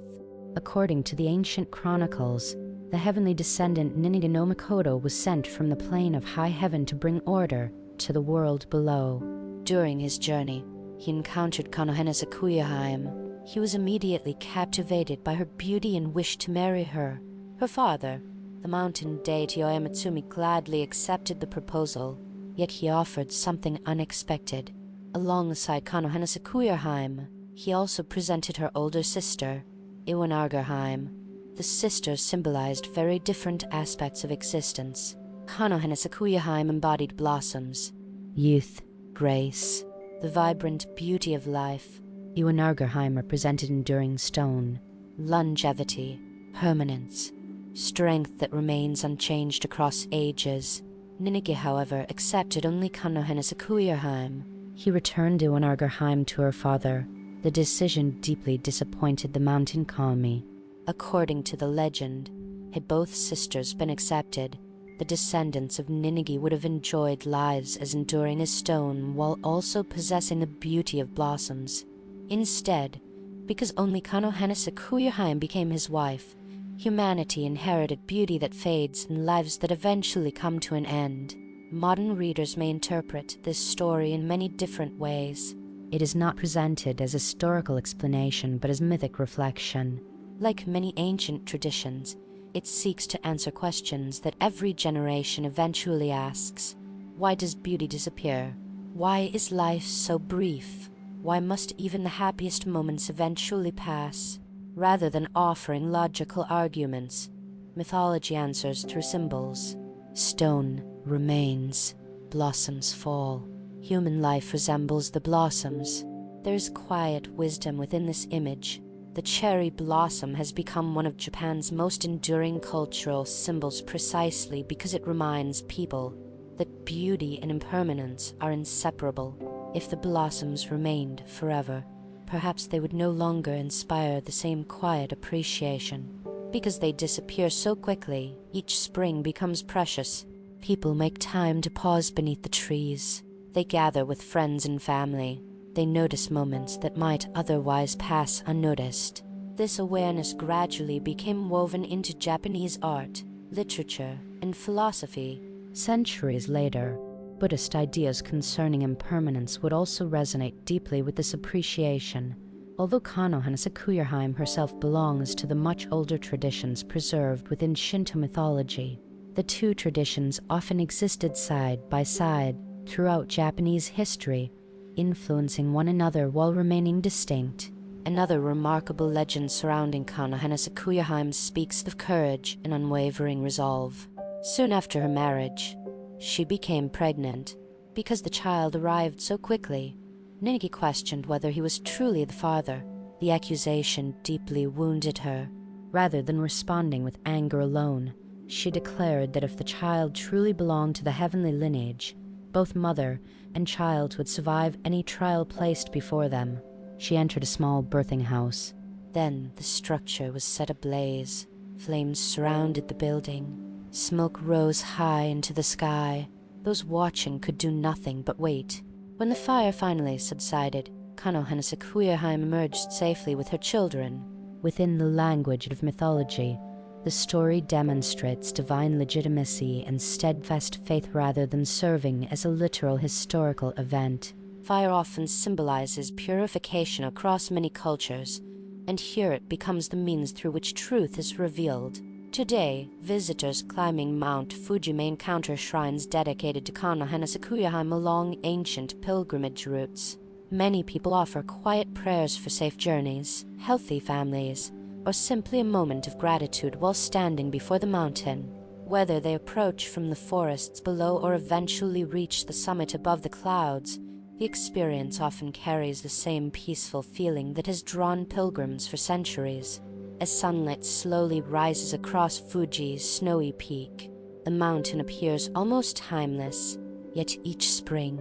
According to the ancient chronicles, the heavenly descendant Ninigi no Mikoto was sent from the plane of high heaven to bring order to the world below. During his journey, he encountered Konohanasakuya-hime. He was immediately captivated by her beauty and wished to marry her. Her father, the mountain deity Omoikane, gladly accepted the proposal, yet he offered something unexpected. Alongside Konohanasakuya-hime, he also presented her older sister, Iwanarga-hime. The sisters symbolized very different aspects of existence. Konohanasakuya-hime embodied blossoms, youth, grace, the vibrant beauty of life. Iwanarga-hime represented enduring stone, longevity, permanence, strength that remains unchanged across ages. Ninigi, however, accepted only Konohanasakuya-hime. He returned Iwanarga-hime to her father. The decision deeply disappointed the mountain kami. According to the legend, had both sisters been accepted, the descendants of Ninigi would have enjoyed lives as enduring as stone while also possessing the beauty of blossoms. Instead, because only Konohanasakuya-hime became his wife, humanity inherited beauty that fades and lives that eventually come to an end. Modern readers may interpret this story in many different ways. It is not presented as historical explanation but as mythic reflection. Like many ancient traditions, it seeks to answer questions that every generation eventually asks. Why does beauty disappear? Why is life so brief? Why must even the happiest moments eventually pass? Rather than offering logical arguments, mythology answers through symbols. Stone remains, blossoms fall. Human life resembles the blossoms. There is quiet wisdom within this image. The cherry blossom has become one of Japan's most enduring cultural symbols precisely because it reminds people that beauty and impermanence are inseparable. If the blossoms remained forever, perhaps they would no longer inspire the same quiet appreciation. Because they disappear so quickly, each spring becomes precious. People make time to pause beneath the trees. They gather with friends and family. They notice moments that might otherwise pass unnoticed. This awareness gradually became woven into Japanese art, literature, and philosophy. Centuries later, Buddhist ideas concerning impermanence would also resonate deeply with this appreciation. Although Konohanasakuya-hime herself belongs to the much older traditions preserved within Shinto mythology, the two traditions often existed side by side throughout Japanese history, influencing one another while remaining distinct. Another remarkable legend surrounding Konohanasakuya-hime speaks of courage and unwavering resolve. Soon after her marriage, she became pregnant. Because the child arrived so quickly, Ninigi questioned whether he was truly the father. The accusation deeply wounded her. Rather than responding with anger alone, she declared that if the child truly belonged to the heavenly lineage, both mother and child would survive any trial placed before them. She entered a small birthing house. Then the structure was set ablaze. Flames surrounded the building. Smoke rose high into the sky. Those watching could do nothing but wait. When the fire finally subsided, Konohanasakuya-hime emerged safely with her children. Within the language of mythology, the story demonstrates divine legitimacy and steadfast faith rather than serving as a literal historical event. Fire often symbolizes purification across many cultures, and here it becomes the means through which truth is revealed. Today, visitors climbing Mount Fuji may encounter shrines dedicated to Konohanasakuya-hime along ancient pilgrimage routes. Many people offer quiet prayers for safe journeys, healthy families, or simply a moment of gratitude while standing before the mountain. Whether they approach from the forests below or eventually reach the summit above the clouds, the experience often carries the same peaceful feeling that has drawn pilgrims for centuries. As sunlight slowly rises across Fuji's snowy peak, the mountain appears almost timeless. Yet each spring,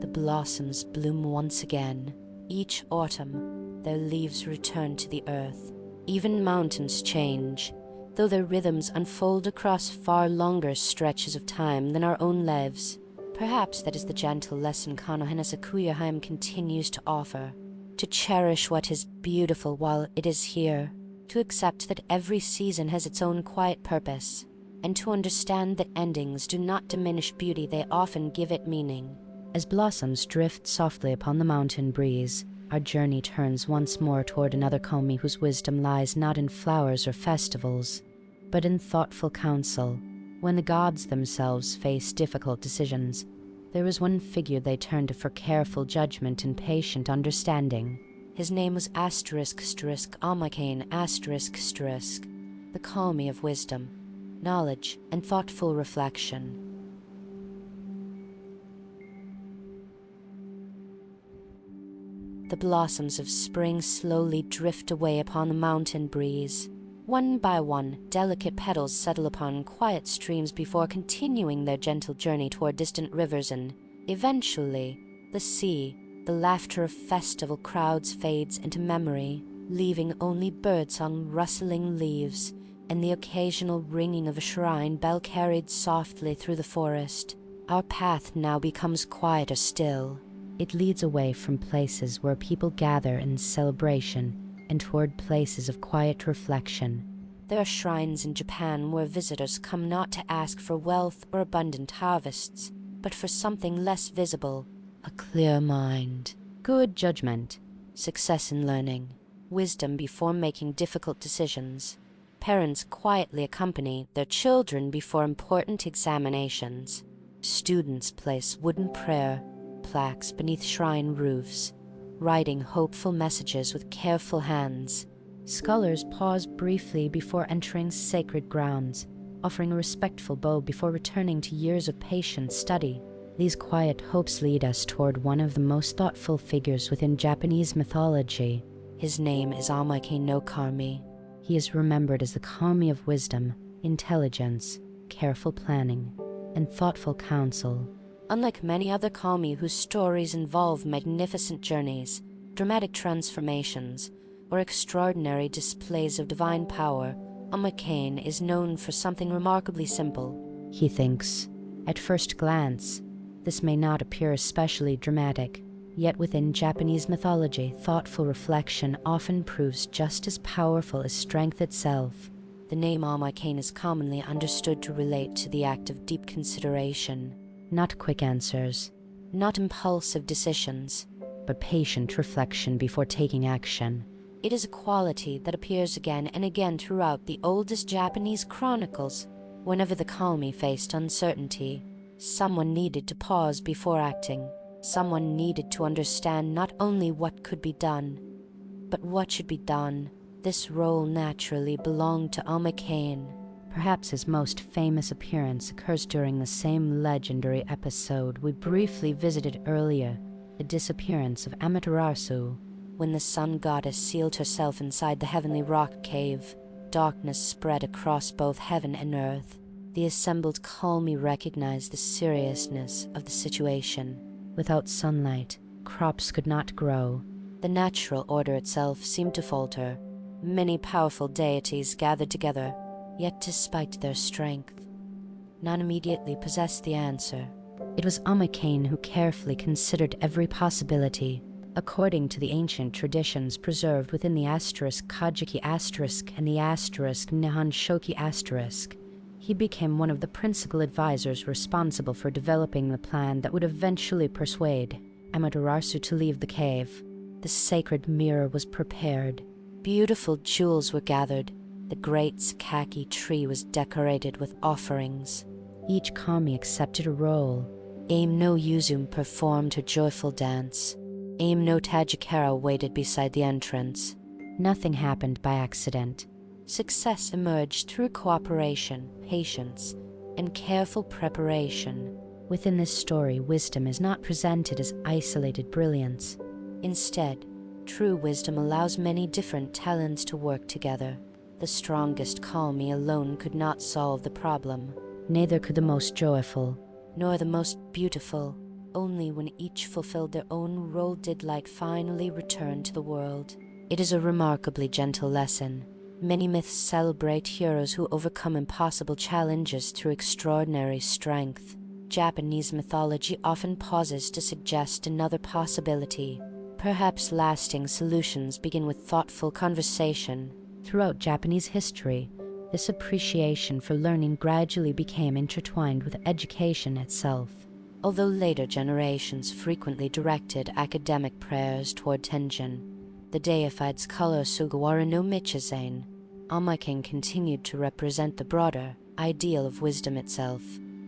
the blossoms bloom once again. Each autumn, their leaves return to the earth. Even mountains change, though their rhythms unfold across far longer stretches of time than our own lives. Perhaps that is the gentle lesson Konohanasakuya-hime continues to offer, to cherish what is beautiful while it is here, to accept that every season has its own quiet purpose, and to understand that endings do not diminish beauty, they often give it meaning. As blossoms drift softly upon the mountain breeze, our journey turns once more toward another Ōkami whose wisdom lies not in flowers or festivals, but in thoughtful counsel. When the gods themselves face difficult decisions, there is one figure they turn to for careful judgment and patient understanding. His name was Omoikane, the Ōkami of wisdom, knowledge, and thoughtful reflection. The blossoms of spring slowly drift away upon the mountain breeze. One by one, delicate petals settle upon quiet streams before continuing their gentle journey toward distant rivers, and, eventually, the sea, the laughter of festival crowds fades into memory, leaving only birdsong rustling leaves and the occasional ringing of a shrine bell carried softly through the forest. Our path now becomes quieter still. It leads away from places where people gather in celebration and toward places of quiet reflection. There are shrines in Japan where visitors come not to ask for wealth or abundant harvests, but for something less visible: a clear mind, good judgment, success in learning, wisdom before making difficult decisions. Parents quietly accompany their children before important examinations. Students place wooden prayer plaques beneath shrine roofs, writing hopeful messages with careful hands. Scholars pause briefly before entering sacred grounds, offering a respectful bow before returning to years of patient study. These quiet hopes lead us toward one of the most thoughtful figures within Japanese mythology. His name is Ame-no-Uzume. He is remembered as the Ōkami of wisdom, intelligence, careful planning, and thoughtful counsel. Unlike many other Ōkami whose stories involve magnificent journeys, dramatic transformations, or extraordinary displays of divine power, Omoikane is known for something remarkably simple. He thinks. At first glance, this may not appear especially dramatic, yet within Japanese mythology, thoughtful reflection often proves just as powerful as strength itself. The name Omoikane is commonly understood to relate to the act of deep consideration. Not quick answers, not impulsive decisions, but patient reflection before taking action. It is a quality that appears again and again throughout the oldest Japanese chronicles. Whenever the Ōkami faced uncertainty, someone needed to pause before acting. Someone needed to understand not only what could be done, but what should be done. This role naturally belonged to Omoikane. Perhaps his most famous appearance occurs during the same legendary episode we briefly visited earlier, the disappearance of Amaterasu. When the sun goddess sealed herself inside the heavenly rock cave, darkness spread across both heaven and earth. The assembled Ōkami recognized the seriousness of the situation. Without sunlight, crops could not grow. The natural order itself seemed to falter. Many powerful deities gathered together, yet despite their strength, none immediately possessed the answer. It was Omoikane who carefully considered every possibility. According to the ancient traditions preserved within the Kajiki and the Nihon Shoki, he became one of the principal advisors responsible for developing the plan that would eventually persuade Amaterasu to leave the cave. The sacred mirror was prepared. Beautiful jewels were gathered. The great Sakaki tree was decorated with offerings. Each Ōkami accepted a role. Ame-no-Uzume performed her joyful dance. Ame-no-Tajikara waited beside the entrance. Nothing happened by accident. Success emerged through cooperation, patience, and careful preparation. Within this story, wisdom is not presented as isolated brilliance. Instead, true wisdom allows many different talents to work together. The strongest Ōkami alone could not solve the problem. Neither could the most joyful, nor the most beautiful. Only when each fulfilled their own role did light finally return to the world. It is a remarkably gentle lesson. Many myths celebrate heroes who overcome impossible challenges through extraordinary strength. Japanese mythology often pauses to suggest another possibility. Perhaps lasting solutions begin with thoughtful conversation. Throughout Japanese history, this appreciation for learning gradually became intertwined with education itself. Although later generations frequently directed academic prayers toward Tenjin, the deified scholar Sugawara no Michizane, Omoikane continued to represent the broader ideal of wisdom itself.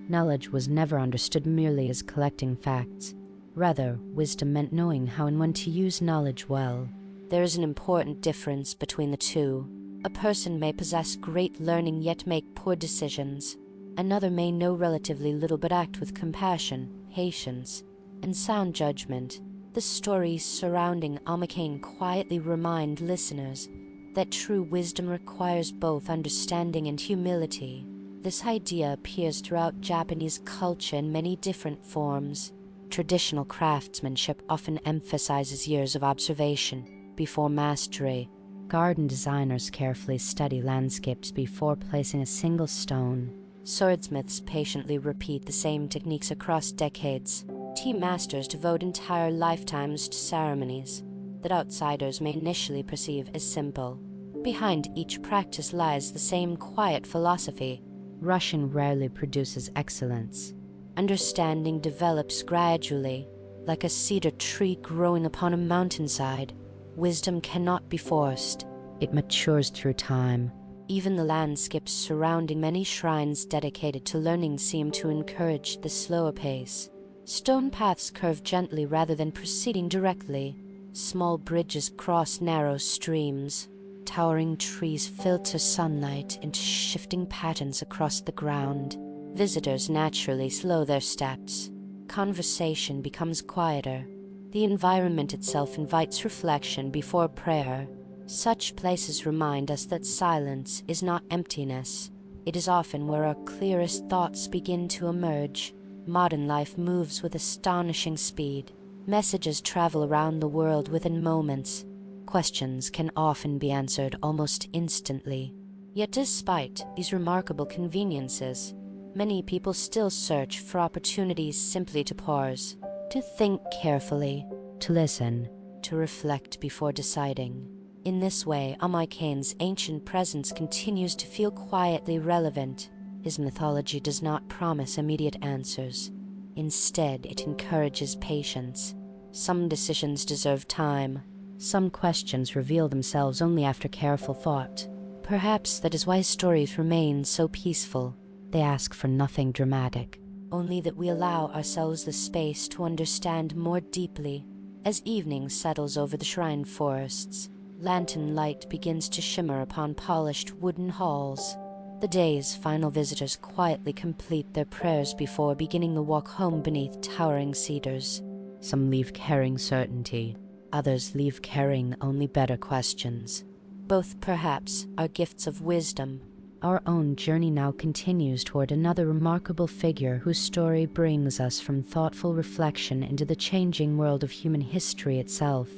Knowledge was never understood merely as collecting facts. Rather, wisdom meant knowing how and when to use knowledge well. There is an important difference between the two. A person may possess great learning yet make poor decisions. Another may know relatively little but act with compassion, patience, and sound judgment. The stories surrounding Omoikane quietly remind listeners that true wisdom requires both understanding and humility. This idea appears throughout Japanese culture in many different forms. Traditional craftsmanship often emphasizes years of observation before mastery. Garden designers carefully study landscapes before placing a single stone. Swordsmiths patiently repeat the same techniques across decades. Tea masters devote entire lifetimes to ceremonies that outsiders may initially perceive as simple. Behind each practice lies the same quiet philosophy. Rushing rarely produces excellence. Understanding develops gradually, like a cedar tree growing upon a mountainside. Wisdom cannot be forced. It matures through time. Even the landscapes surrounding many shrines dedicated to learning seem to encourage the slower pace. Stone paths curve gently rather than proceeding directly. Small bridges cross narrow streams. Towering trees filter sunlight into shifting patterns across the ground. Visitors naturally slow their steps. Conversation becomes quieter. The environment itself invites reflection before prayer. Such places remind us that silence is not emptiness. It is often where our clearest thoughts begin to emerge. Modern life moves with astonishing speed. Messages travel around the world within moments. Questions can often be answered almost instantly. Yet despite these remarkable conveniences, many people still search for opportunities simply to pause, to think carefully, to listen, to reflect before deciding. In this way, Omoikane's ancient presence continues to feel quietly relevant. His mythology does not promise immediate answers. Instead, it encourages patience. Some decisions deserve time. Some questions reveal themselves only after careful thought. Perhaps that is why stories remain so peaceful. They ask for nothing dramatic, only that we allow ourselves the space to understand more deeply. As evening settles over the shrine forests, lantern light begins to shimmer upon polished wooden halls. The day's final visitors quietly complete their prayers before beginning the walk home beneath towering cedars. Some leave carrying certainty. Others leave carrying only better questions. Both, perhaps, are gifts of wisdom. Our own journey now continues toward another remarkable figure whose story brings us from thoughtful reflection into the changing world of human history itself.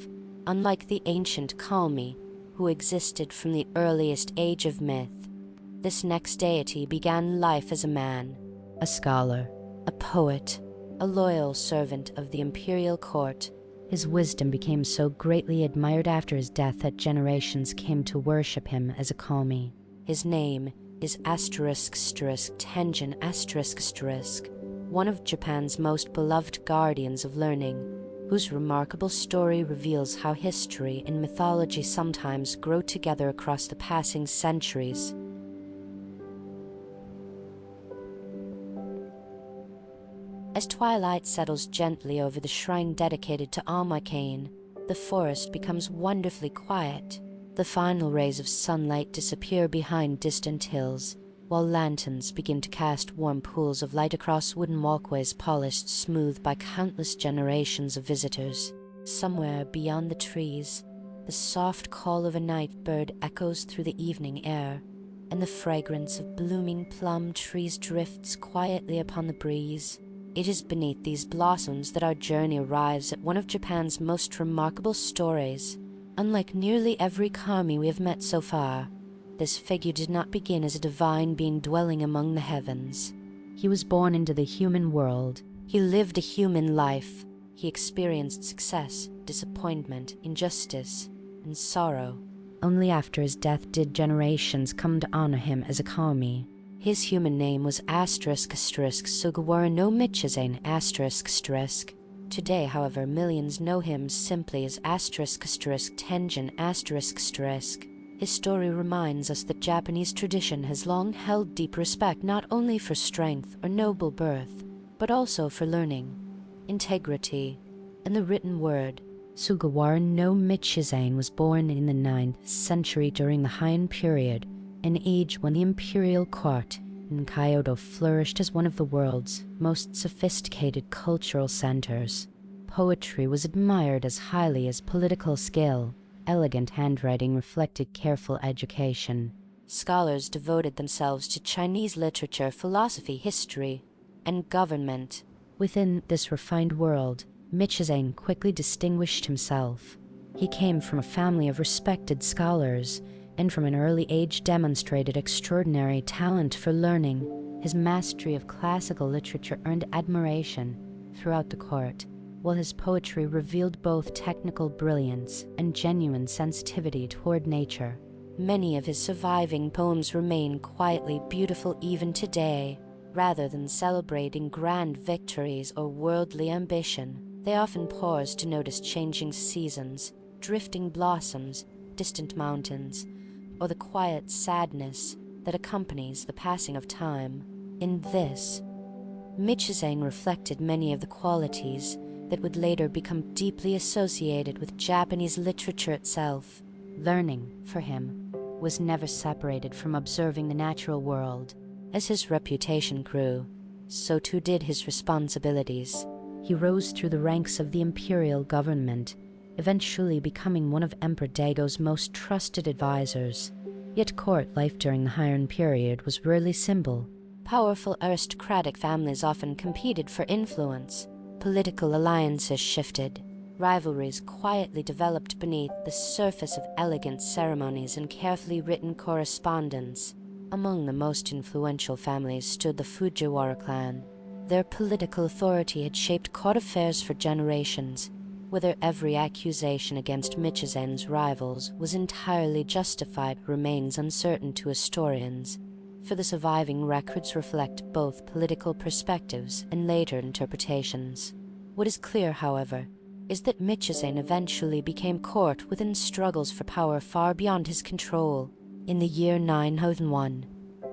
Unlike the ancient Ōkami, who existed from the earliest age of myth, this next deity began life as a man, a scholar, a poet, a loyal servant of the imperial court. His wisdom became so greatly admired after his death that generations came to worship him as a Ōkami. His name is Tenjin, one of Japan's most beloved guardians of learning, whose remarkable story reveals how history and mythology sometimes grow together across the passing centuries. As twilight settles gently over the shrine dedicated to Omoikane, the forest becomes wonderfully quiet. The final rays of sunlight disappear behind distant hills, while lanterns begin to cast warm pools of light across wooden walkways polished smooth by countless generations of visitors. Somewhere beyond the trees, the soft call of a night bird echoes through the evening air, and the fragrance of blooming plum trees drifts quietly upon the breeze. It is beneath these blossoms that our journey arrives at one of Japan's most remarkable stories. Unlike nearly every kami we have met so far, this figure did not begin as a divine being dwelling among the heavens. He was born into the human world. He lived a human life. He experienced success, disappointment, injustice, and sorrow. Only after his death did generations come to honor him as a kami. His human name was Sugawara no Michizane ***. Today, however, millions know him simply as Tenjin ***. His story reminds us that Japanese tradition has long held deep respect not only for strength or noble birth, but also for learning, integrity, and the written word. Sugawara no Michizane was born in the 9th century during the Heian period, an age when the imperial court in Kyoto flourished as one of the world's most sophisticated cultural centers. Poetry was admired as highly as political skill. Elegant handwriting reflected careful education. Scholars devoted themselves to Chinese literature, philosophy, history, and government. Within this refined world, Michizane quickly distinguished himself. He came from a family of respected scholars, and from an early age demonstrated extraordinary talent for learning. His mastery of classical literature earned admiration throughout the court, while his poetry revealed both technical brilliance and genuine sensitivity toward nature. Many of his surviving poems remain quietly beautiful even today. Rather than celebrating grand victories or worldly ambition, they often pause to notice changing seasons, drifting blossoms, distant mountains, or the quiet sadness that accompanies the passing of time. In this, Michizane reflected many of the qualities that would later become deeply associated with Japanese literature itself. Learning, for him, was never separated from observing the natural world. As his reputation grew, so too did his responsibilities. He rose through the ranks of the imperial government, eventually becoming one of Emperor Daigo's most trusted advisors. Yet court life during the Heian period was rarely simple. Powerful aristocratic families often competed for influence. Political alliances shifted. Rivalries quietly developed beneath the surface of elegant ceremonies and carefully written correspondence. Among the most influential families stood the Fujiwara clan. Their political authority had shaped court affairs for generations. Whether every accusation against Michizane's rivals was entirely justified remains uncertain to historians, for the surviving records reflect both political perspectives and later interpretations. What is clear, however, is that Michizane eventually became court within struggles for power far beyond his control. In the year 901,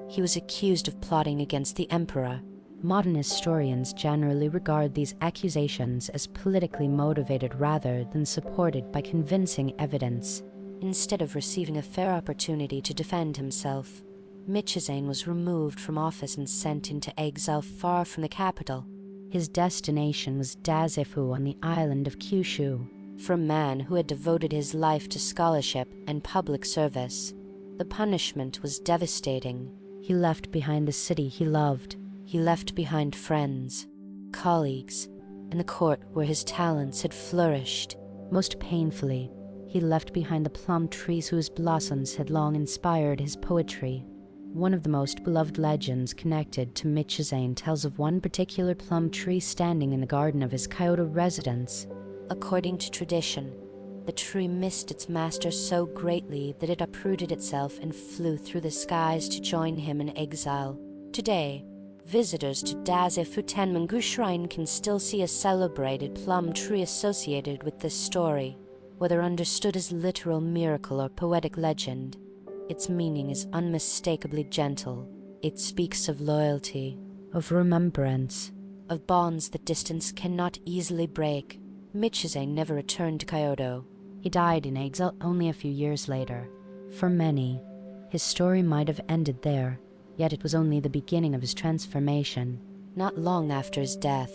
he was accused of plotting against the emperor. Modern historians generally regard these accusations as politically motivated rather than supported by convincing evidence. Instead of receiving a fair opportunity to defend himself, Michizane was removed from office and sent into exile far from the capital. His destination was Dazefu on the island of Kyushu. For a man who had devoted his life to scholarship and public service, the punishment was devastating. He left behind the city he loved. He left behind friends, colleagues, and the court where his talents had flourished. Most painfully, he left behind the plum trees whose blossoms had long inspired his poetry. One of the most beloved legends connected to Michizane tells of one particular plum tree standing in the garden of his Kyoto residence. According to tradition, the tree missed its master so greatly that it uprooted itself and flew through the skies to join him in exile. Today, visitors to Dazefu Tenmangu Shrine can still see a celebrated plum tree associated with this story. Whether understood as literal miracle or poetic legend, its meaning is unmistakably gentle. It speaks of loyalty, of remembrance, of bonds that distance cannot easily break. Michizane never returned to Kyoto. He died in exile only a few years later. For many, his story might have ended there, Yet it was only the beginning of his transformation. Not long after his death,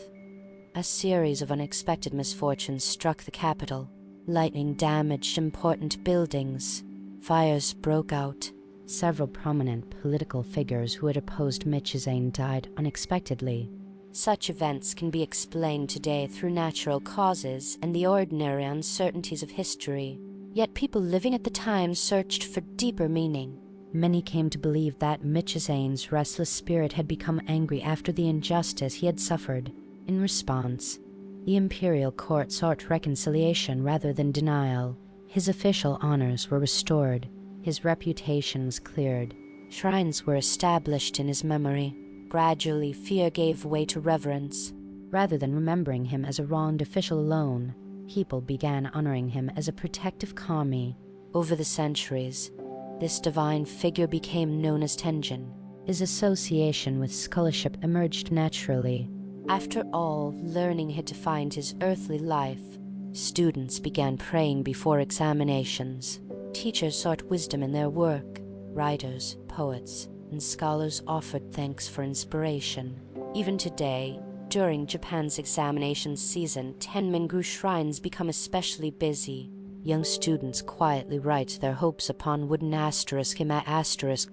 a series of unexpected misfortunes struck the capital. Lightning damaged important buildings. Fires broke out. Several prominent political figures who had opposed Mythology died unexpectedly. Such events can be explained today through natural causes and the ordinary uncertainties of history. Yet people living at the time searched for deeper meaning. Many came to believe that Mythology's restless spirit had become angry after the injustice he had suffered. In response, the imperial court sought reconciliation rather than denial. His official honors were restored. His reputation was cleared. Shrines were established in his memory. Gradually, fear gave way to reverence. Rather than remembering him as a wronged official alone, people began honoring him as a protective kami. Over the centuries, this divine figure became known as Tenjin. His association with scholarship emerged naturally. After all learning had defined his earthly life, students began praying before examinations. Teachers sought wisdom in their work. Writers, poets, and scholars offered thanks for inspiration. Even today, during Japan's examination season, Tenmingu shrines become especially busy. Young students quietly write their hopes upon wooden asterisk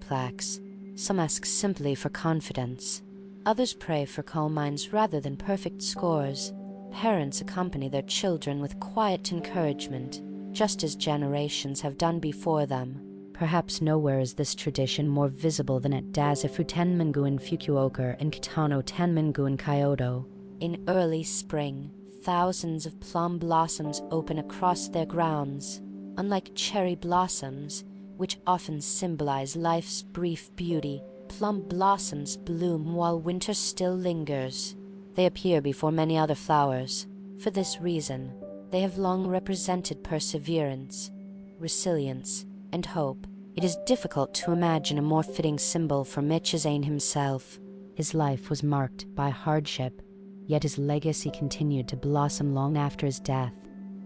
plaques. Some ask simply for confidence. Others pray for calm minds rather than perfect scores. Parents accompany their children with quiet encouragement, just as generations have done before them. Perhaps nowhere is this tradition more visible than at Dazafu Tenmingu in Fukuoka and Kitano Tenmingu in Kyoto. In early spring, thousands of plum blossoms open across their grounds. Unlike cherry blossoms, which often symbolize life's brief beauty, plum blossoms bloom while winter still lingers. They appear before many other flowers. For this reason, they have long represented perseverance, resilience, and hope. It is difficult to imagine a more fitting symbol for Mythology himself. His life was marked by hardship, yet his legacy continued to blossom long after his death.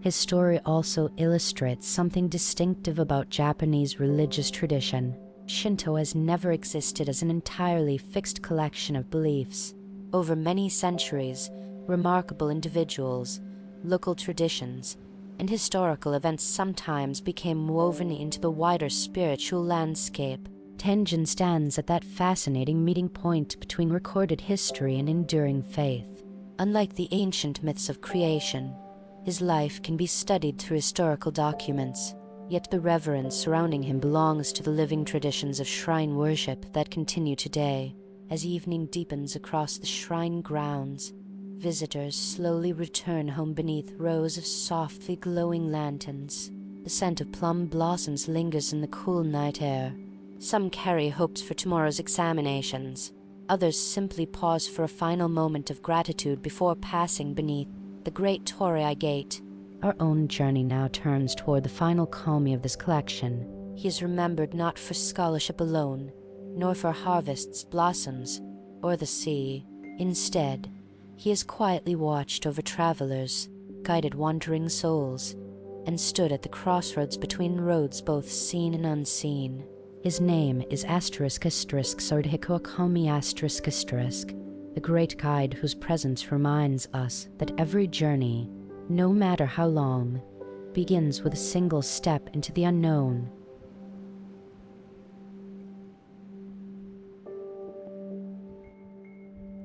His story also illustrates something distinctive about Japanese religious tradition. Shinto has never existed as an entirely fixed collection of beliefs. Over many centuries, remarkable individuals, local traditions, and historical events sometimes became woven into the wider spiritual landscape. Tenjin stands at that fascinating meeting point between recorded history and enduring faith. Unlike the ancient myths of creation, his life can be studied through historical documents, yet the reverence surrounding him belongs to the living traditions of shrine worship that continue today. As evening deepens across the shrine grounds, visitors slowly return home beneath rows of softly glowing lanterns. The scent of plum blossoms lingers in the cool night air. Some carry hopes for tomorrow's examinations. Others simply pause for a final moment of gratitude before passing beneath the great torii gate. Our own journey now turns toward the final kami of this collection. He is remembered not for scholarship alone, nor for harvests, blossoms, or the sea. Instead, he has quietly watched over travelers, guided wandering souls, and stood at the crossroads between roads both seen and unseen. His name is Sarutahiko Ōkami, the great guide whose presence reminds us that every journey, no matter how long, begins with a single step into the unknown.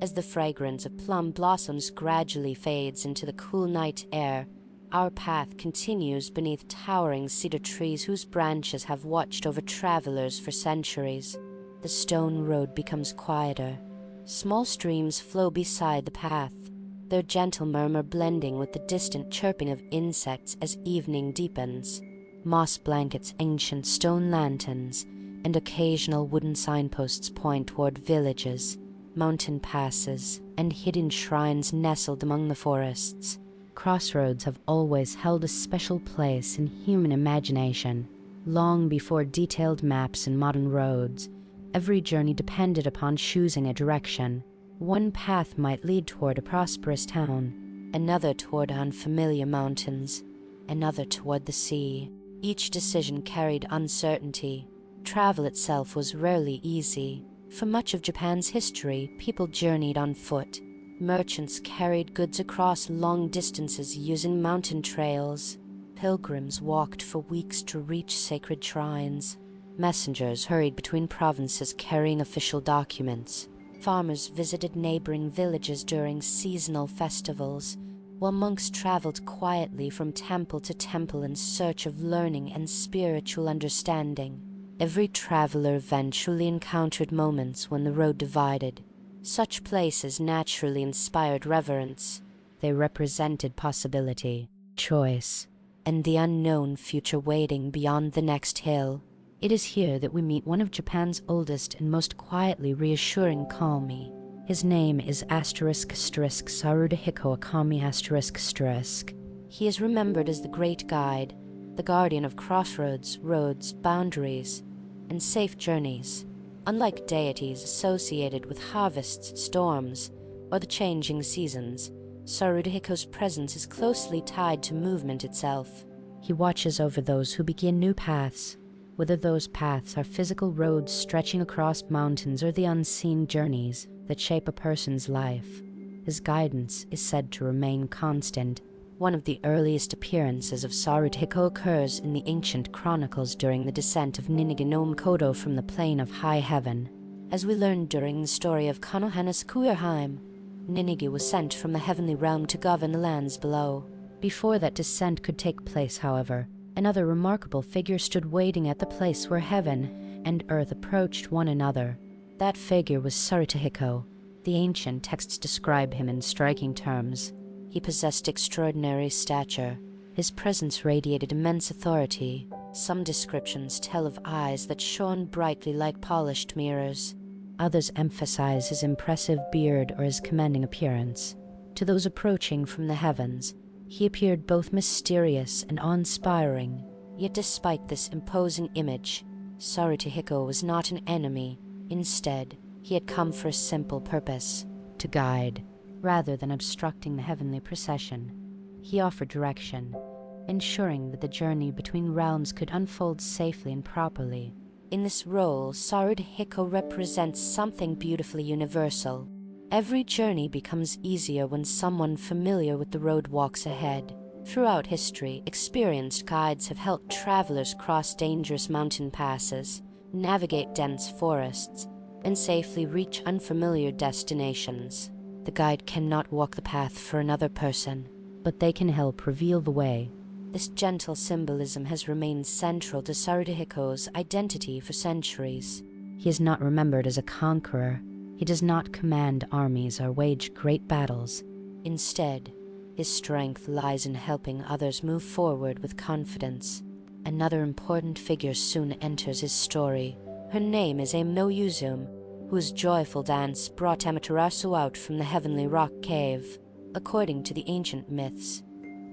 As the fragrance of plum blossoms gradually fades into the cool night air, our path continues beneath towering cedar trees whose branches have watched over travelers for centuries. The stone road becomes quieter. Small streams flow beside the path, their gentle murmur blending with the distant chirping of insects as evening deepens. Moss blankets, ancient stone lanterns, and occasional wooden signposts point toward villages, mountain passes, and hidden shrines nestled among the forests. Crossroads have always held a special place in human imagination. Long before detailed maps and modern roads, every journey depended upon choosing a direction. One path might lead toward a prosperous town, another toward unfamiliar mountains, another toward the sea. Each decision carried uncertainty. Travel itself was rarely easy. For much of Japan's history, people journeyed on foot. Merchants carried goods across long distances using mountain trails. Pilgrims walked for weeks to reach sacred shrines. Messengers hurried between provinces carrying official documents. Farmers visited neighboring villages during seasonal festivals, while monks traveled quietly from temple to temple in search of learning and spiritual understanding. Every traveler eventually encountered moments when the road divided. Such places naturally inspired reverence. They represented possibility, choice, and the unknown future waiting beyond the next hill. It is here that we meet one of Japan's oldest and most quietly reassuring kami. His name is Sarutahiko Ōkami. He is remembered as the great guide, the guardian of crossroads, roads, boundaries, and safe journeys. Unlike deities associated with harvests, storms, or the changing seasons, Sarutahiko's presence is closely tied to movement itself. He watches over those who begin new paths, whether those paths are physical roads stretching across mountains or the unseen journeys that shape a person's life. His guidance is said to remain constant. One of the earliest appearances of Sarutahiko occurs in the ancient chronicles during the descent of Ninigi no Mikoto from the plane of high heaven. As we learned during the story of Konohanasakuya-hime, Ninigi was sent from the heavenly realm to govern the lands below. Before that descent could take place, however, another remarkable figure stood waiting at the place where heaven and earth approached one another. That figure was Sarutahiko. The ancient texts describe him in striking terms. He possessed extraordinary stature. His presence radiated immense authority. Some descriptions tell of eyes that shone brightly like polished mirrors. Others emphasize his impressive beard or his commanding appearance. To those approaching from the heavens, he appeared both mysterious and awe-inspiring. Yet despite this imposing image, Sarutahiko was not an enemy. Instead, he had come for a simple purpose: to guide. Rather than obstructing the heavenly procession, he offered direction, ensuring that the journey between realms could unfold safely and properly. In this role, Sarutahiko represents something beautifully universal. Every journey becomes easier when someone familiar with the road walks ahead. Throughout history, experienced guides have helped travelers cross dangerous mountain passes, navigate dense forests, and safely reach unfamiliar destinations. The guide cannot walk the path for another person, but they can help reveal the way. This gentle symbolism has remained central to Sarutahiko's identity for centuries. He is not remembered as a conqueror. He does not command armies or wage great battles. Instead, his strength lies in helping others move forward with confidence. Another important figure soon enters his story. Her name is Ame-no-Uzume, whose joyful dance brought Amaterasu out from the heavenly rock cave. According to the ancient myths,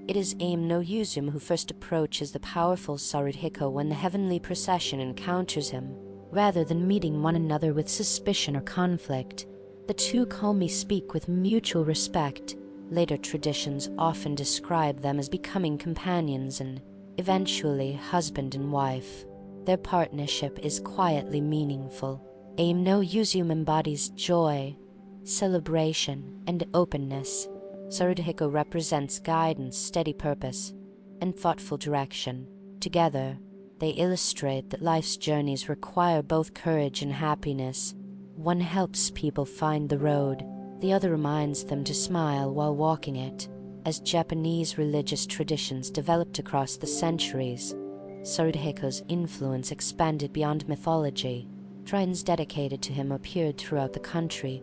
it is Ame-no-Uzume who first approaches the powerful Sarutahiko when the heavenly procession encounters him. Rather than meeting one another with suspicion or conflict, the two calmly speak with mutual respect. Later traditions often describe them as becoming companions and, eventually, husband and wife. Their partnership is quietly meaningful. Ame-no-Uzume embodies joy, celebration, and openness. Sarutahiko represents guidance, steady purpose, and thoughtful direction. Together, they illustrate that life's journeys require both courage and happiness. One helps people find the road, the other reminds them to smile while walking it. As Japanese religious traditions developed across the centuries, Sarutahiko's influence expanded beyond mythology. Shrines dedicated to him appeared throughout the country,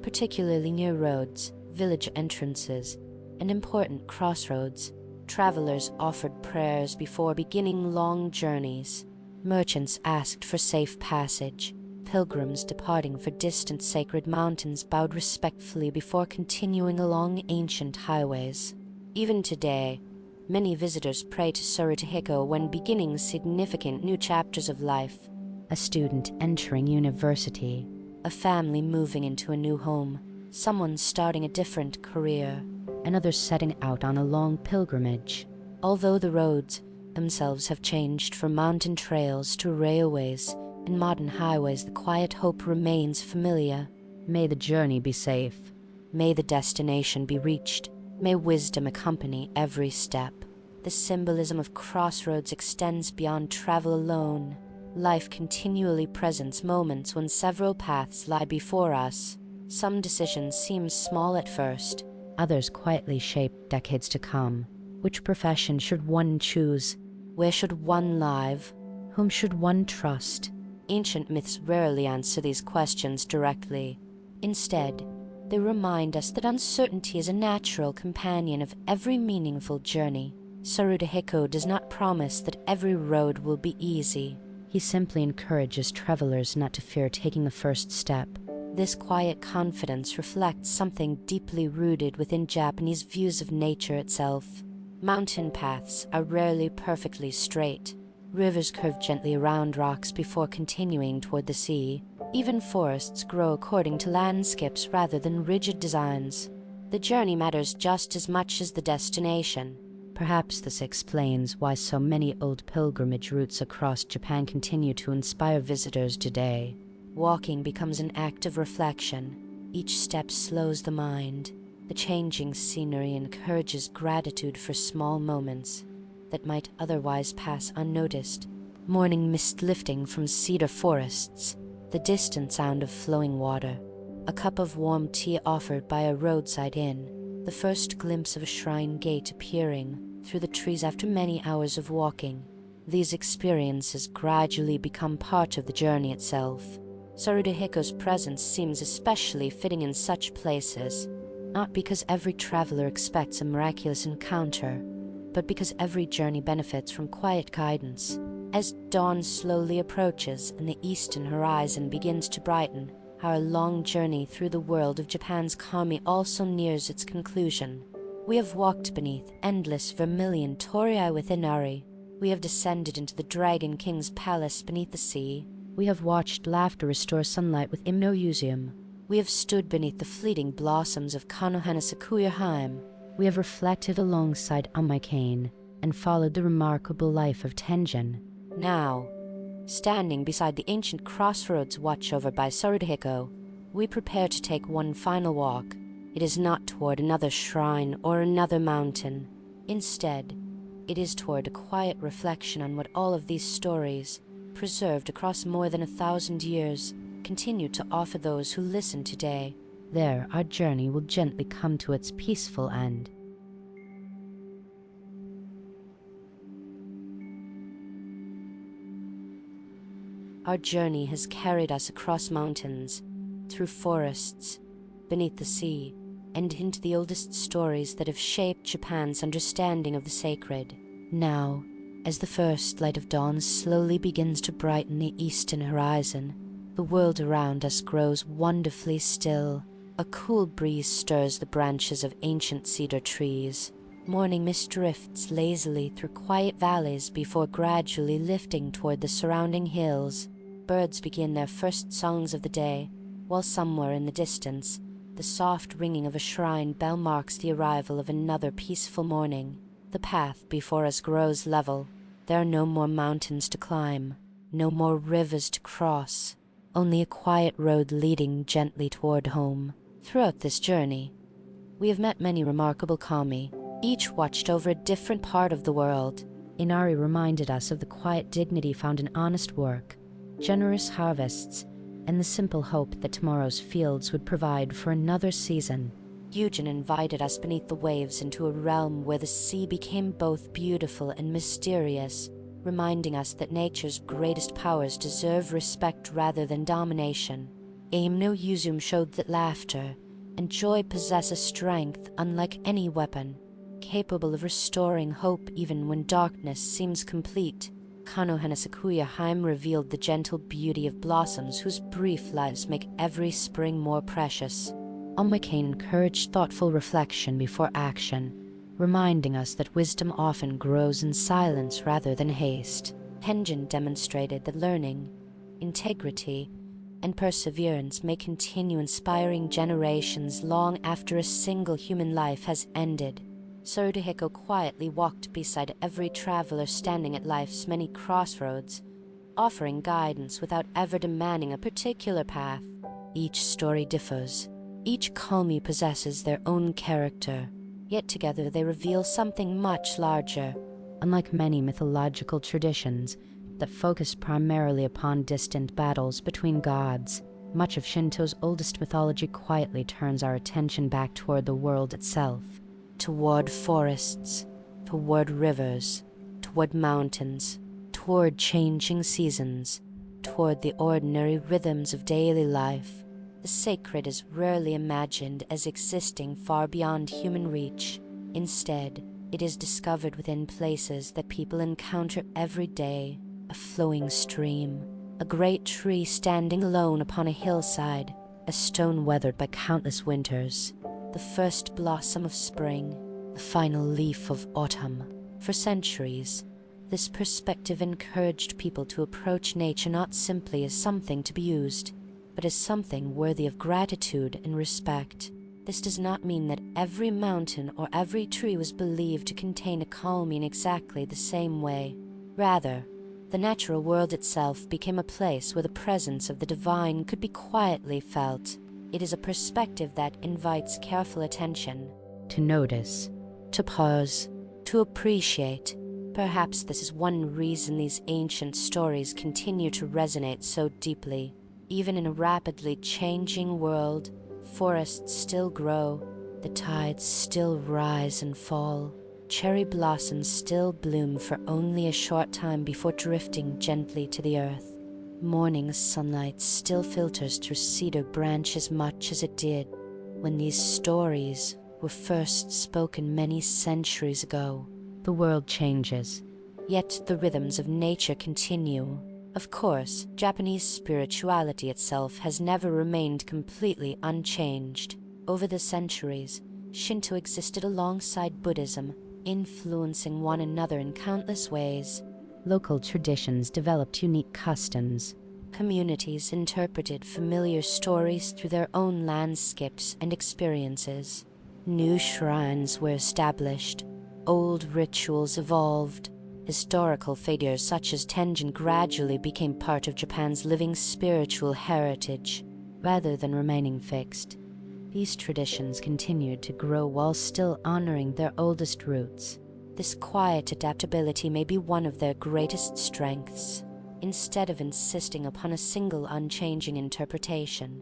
particularly near roads, village entrances, and important crossroads. Travelers offered prayers before beginning long journeys. Merchants asked for safe passage. Pilgrims departing for distant sacred mountains bowed respectfully before continuing along ancient highways. Even today, many visitors pray to Sarutahiko when beginning significant new chapters of life. A student entering university, a family moving into a new home, someone starting a different career, another setting out on a long pilgrimage. Although the roads themselves have changed from mountain trails to railways In modern highways, the quiet hope remains familiar. May the journey be safe. May the destination be reached. May wisdom accompany every step. The symbolism of Crossroads extends beyond travel alone. Life continually presents moments when several paths lie before us. Some decisions seem small at first. Others quietly shape decades to come. Which profession should one choose? Where should one live? Whom should one trust? Ancient myths rarely answer these questions directly. Instead, they remind us that uncertainty is a natural companion of every meaningful journey. Sarutahiko does not promise that every road will be easy. He simply encourages travelers not to fear taking the first step. This quiet confidence reflects something deeply rooted within Japanese views of nature itself. Mountain paths are rarely perfectly straight. Rivers curve gently around rocks before continuing toward the sea. Even forests grow according to landscapes rather than rigid designs. The journey matters just as much as the destination. Perhaps this explains why so many old pilgrimage routes across Japan continue to inspire visitors today. Walking becomes an act of reflection. Each step slows the mind. The changing scenery encourages gratitude for small moments that might otherwise pass unnoticed. Morning mist lifting from cedar forests, the distant sound of flowing water, a cup of warm tea offered by a roadside inn, the first glimpse of a shrine gate appearing through the trees after many hours of walking. These experiences gradually become part of the journey itself. Sarutahiko's presence seems especially fitting in such places, not because every traveler expects a miraculous encounter, but because every journey benefits from quiet guidance. As dawn slowly approaches and the eastern horizon begins to brighten, our long journey through the world of Japan's Kami also nears its conclusion. We have walked beneath endless vermilion torii with Inari. We have descended into the Dragon King's palace beneath the sea. We have watched laughter restore sunlight with Ame-no-Uzume. We have stood beneath the fleeting blossoms of Konohanasakuya-hime. We have reflected alongside Omoikane and followed the remarkable life of Tenjin. Now, standing beside the ancient Crossroads watch over by Sarutahiko, we prepare to take one final walk. It is not toward another shrine or another mountain. Instead, it is toward a quiet reflection on what all of these stories, preserved across more than 1,000 years, continue to offer those who listen today. There, our journey will gently come to its peaceful end. Our journey has carried us across mountains, through forests, beneath the sea, and into the oldest stories that have shaped Japan's understanding of the sacred. Now, as the first light of dawn slowly begins to brighten the eastern horizon, the world around us grows wonderfully still. A cool breeze stirs the branches of ancient cedar trees. Morning mist drifts lazily through quiet valleys before gradually lifting toward the surrounding hills. Birds begin their first songs of the day, while somewhere in the distance, the soft ringing of a shrine bell marks the arrival of another peaceful morning. The path before us grows level. There are no more mountains to climb, no more rivers to cross, only a quiet road leading gently toward home. Throughout this journey, we have met many remarkable kami, each watched over a different part of the world. Inari reminded us of the quiet dignity found in honest work, generous harvests, and the simple hope that tomorrow's fields would provide for another season. Ryūjin invited us beneath the waves into a realm where the sea became both beautiful and mysterious, reminding us that nature's greatest powers deserve respect rather than domination. Ame-no-Uzume showed that laughter and joy possess a strength unlike any weapon, capable of restoring hope even when darkness seems complete. Konohanasakuya-hime revealed the gentle beauty of blossoms whose brief lives make every spring more precious. Omoikane encouraged thoughtful reflection before action, reminding us that wisdom often grows in silence rather than haste. Tenjin demonstrated that learning, integrity, and perseverance may continue inspiring generations long after a single human life has ended. Sarutahiko quietly walked beside every traveler standing at life's many crossroads, offering guidance without ever demanding a particular path. Each story differs. Each kami possesses their own character, yet together they reveal something much larger. Unlike many mythological traditions that focus primarily upon distant battles between gods, much of Shinto's oldest mythology quietly turns our attention back toward the world itself, toward forests, toward rivers, toward mountains, toward changing seasons, toward the ordinary rhythms of daily life. The sacred is rarely imagined as existing far beyond human reach. Instead, it is discovered within places that people encounter every day. A flowing stream, a great tree standing alone upon a hillside, a stone weathered by countless winters, the first blossom of spring, the final leaf of autumn. For centuries, this perspective encouraged people to approach nature not simply as something to be used, but as something worthy of gratitude and respect. This does not mean that every mountain or every tree was believed to contain a kami in exactly the same way. Rather, the natural world itself became a place where the presence of the divine could be quietly felt. It is a perspective that invites careful attention, to notice, to pause, to appreciate. Perhaps this is one reason these ancient stories continue to resonate so deeply. Even in a rapidly changing world, forests still grow, the tides still rise and fall. Cherry blossoms still bloom for only a short time before drifting gently to the earth. Morning sunlight still filters through cedar branches much as it did when these stories were first spoken many centuries ago. The world changes, yet the rhythms of nature continue. Of course, Japanese spirituality itself has never remained completely unchanged. Over the centuries, Shinto existed alongside Buddhism, influencing one another in countless ways. Local traditions developed unique customs. Communities interpreted familiar stories through their own landscapes and experiences. New shrines were established. Old rituals evolved. Historical figures such as Tenjin gradually became part of Japan's living spiritual heritage, rather than remaining fixed. These traditions continued to grow while still honoring their oldest roots. This quiet adaptability may be one of their greatest strengths. Instead of insisting upon a single unchanging interpretation,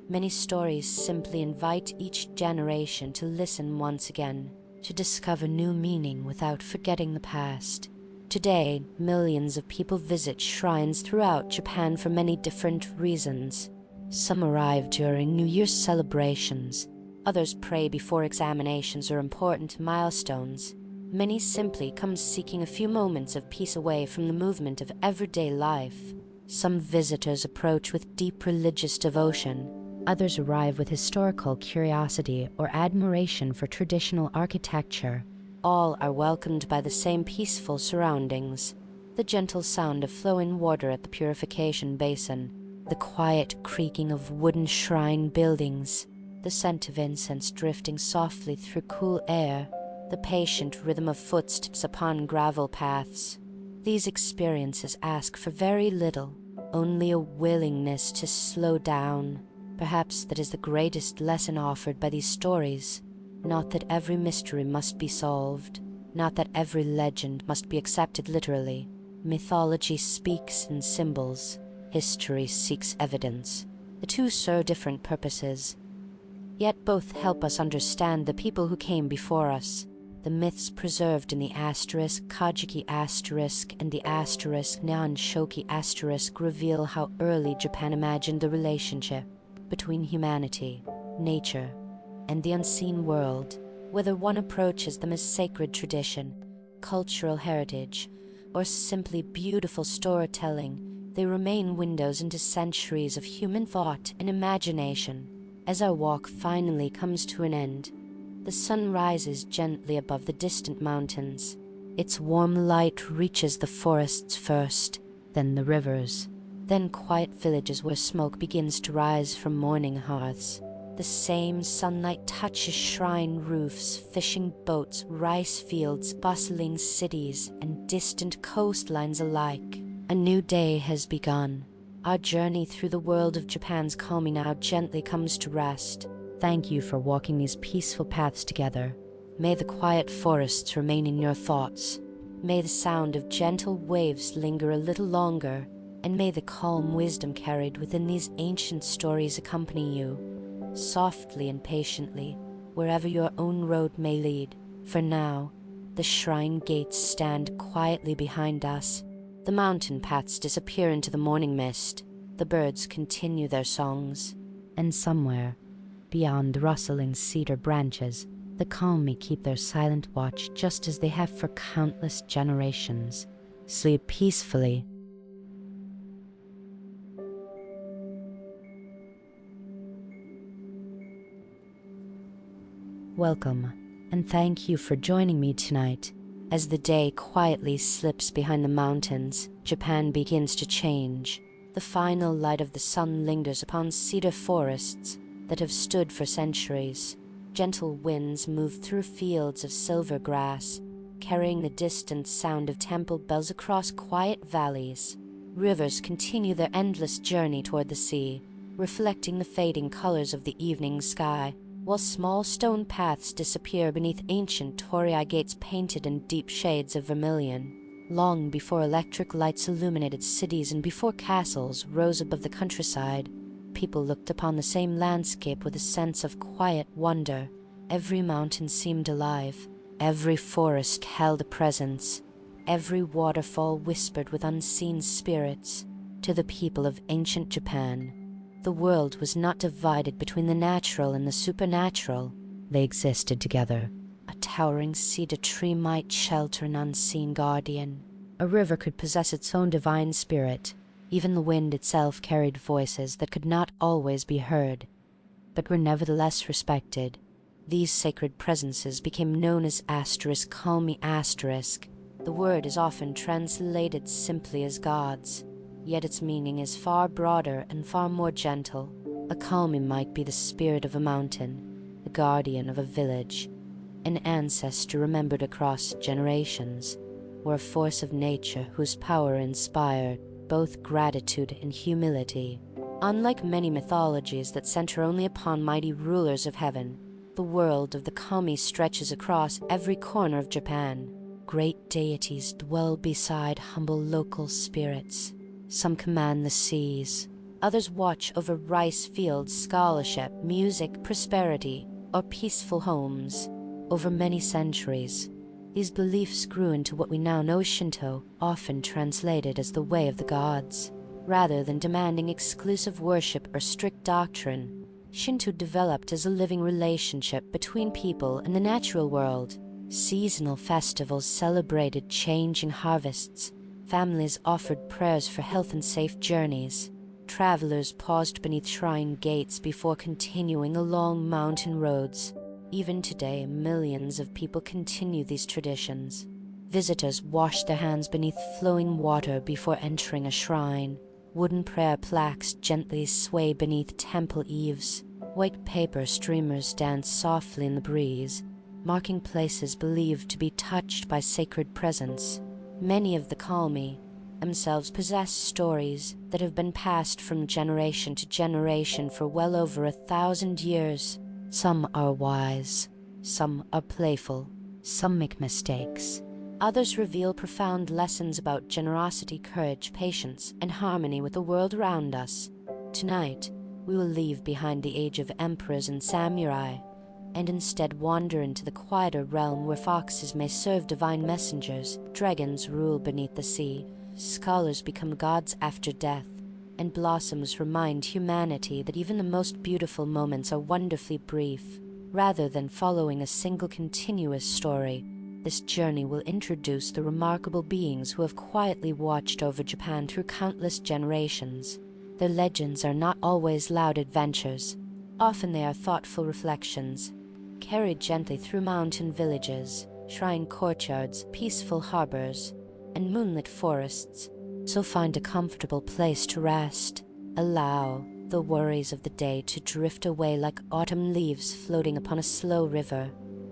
many stories simply invite each generation to listen once again, to discover new meaning without forgetting the past. Today, millions of people visit shrines throughout Japan for many different reasons. Some arrive during New Year's celebrations. Others pray before examinations or important milestones. Many simply come seeking a few moments of peace away from the movement of everyday life. Some visitors approach with deep religious devotion. Others arrive with historical curiosity or admiration for traditional architecture. All are welcomed by the same peaceful surroundings. The gentle sound of flowing water at the purification basin, the quiet creaking of wooden shrine buildings, the scent of incense drifting softly through cool air, the patient rhythm of footsteps upon gravel paths. These experiences ask for very little, only a willingness to slow down. Perhaps that is the greatest lesson offered by these stories. Not that every mystery must be solved, not that every legend must be accepted literally. Mythology speaks in symbols. History seeks evidence. The two serve different purposes, yet both help us understand the people who came before us. The myths preserved in the asterisk Kajiki asterisk and the asterisk Nyan Shoki asterisk reveal how early Japan imagined the relationship between humanity, nature, and the unseen world. Whether one approaches them as sacred tradition, cultural heritage, or simply beautiful storytelling, they remain windows into centuries of human thought and imagination. As our walk finally comes to an end, the sun rises gently above the distant mountains. Its warm light reaches the forests first, then the rivers, then quiet villages where smoke begins to rise from morning hearths. The same sunlight touches shrine roofs, fishing boats, rice fields, bustling cities, and distant coastlines alike. A new day has begun. Our journey through the world of Japan's Ōkami now gently comes to rest. Thank you for walking these peaceful paths together. May the quiet forests remain in your thoughts. May the sound of gentle waves linger a little longer, and may the calm wisdom carried within these ancient stories accompany you, softly and patiently, wherever your own road may lead. For now, the shrine gates stand quietly behind us. The mountain paths disappear into the morning mist. The birds continue their songs. And somewhere, beyond the rustling cedar branches, the Ōkami keep their silent watch just as they have for countless generations. Sleep peacefully. Welcome, and thank you for joining me tonight. As the day quietly slips behind the mountains, Japan begins to change. The final light of the sun lingers upon cedar forests that have stood for centuries. Gentle winds move through fields of silver grass, carrying the distant sound of temple bells across quiet valleys. Rivers continue their endless journey toward the sea, reflecting the fading colors of the evening sky, while small stone paths disappear beneath ancient torii gates painted in deep shades of vermilion. Long before electric lights illuminated cities and before castles rose above the countryside, people looked upon the same landscape with a sense of quiet wonder. Every mountain seemed alive. Every forest held a presence. Every waterfall whispered with unseen spirits. To the people of ancient Japan, the world was not divided between the natural and the supernatural. They existed together. A towering cedar tree might shelter an unseen guardian. A river could possess its own divine spirit. Even the wind itself carried voices that could not always be heard, but were nevertheless respected. These sacred presences became known as *Kami*. The word is often translated simply as gods, yet its meaning is far broader and far more gentle. A kami might be the spirit of a mountain, the guardian of a village, an ancestor remembered across generations, or a force of nature whose power inspired both gratitude and humility. Unlike many mythologies that center only upon mighty rulers of heaven, the world of the kami stretches across every corner of Japan. Great deities dwell beside humble local spirits. Some command the seas, others watch over rice fields, scholarship, music, prosperity, or peaceful homes. Over many centuries, these beliefs grew into what we now know as Shinto, often translated as the way of the gods. Rather than demanding exclusive worship or strict doctrine, Shinto developed as a living relationship between people and the natural world. Seasonal festivals celebrated changing harvests. Families offered prayers for health and safe journeys. Travelers paused beneath shrine gates before continuing along mountain roads. Even today, millions of people continue these traditions. Visitors wash their hands beneath flowing water before entering a shrine. Wooden prayer plaques gently sway beneath temple eaves. White paper streamers dance softly in the breeze, marking places believed to be touched by sacred presence. Many of the kami themselves possess stories that have been passed from generation to generation for well over 1,000 years. Some are wise, some are playful, some make mistakes. Others reveal profound lessons about generosity, courage, patience, and harmony with the world around us. Tonight, we will leave behind the age of emperors and samurai, and instead wander into the quieter realm where foxes may serve divine messengers, dragons rule beneath the sea, scholars become gods after death, and blossoms remind humanity that even the most beautiful moments are wonderfully brief. Rather than following a single continuous story, this journey will introduce the remarkable beings who have quietly watched over Japan through countless generations. Their legends are not always loud adventures. Often they are thoughtful reflections, carried gently through mountain villages, shrine courtyards, peaceful harbors, and moonlit forests. So find a comfortable place to rest. Allow the worries of the day to drift away like autumn leaves floating upon a slow river.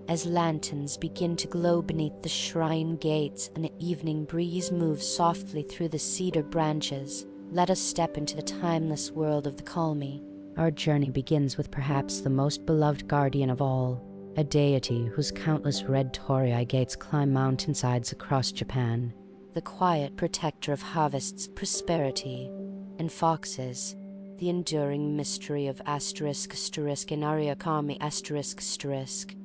As lanterns begin to glow beneath the shrine gates and the evening breeze moves softly through the cedar branches, let us step into the timeless world of the Ōkami. Our journey begins with perhaps the most beloved guardian of all, a deity whose countless red torii gates climb mountainsides across Japan, the quiet protector of harvests, prosperity, and foxes, the enduring mystery of ****Inari Ōkami ****.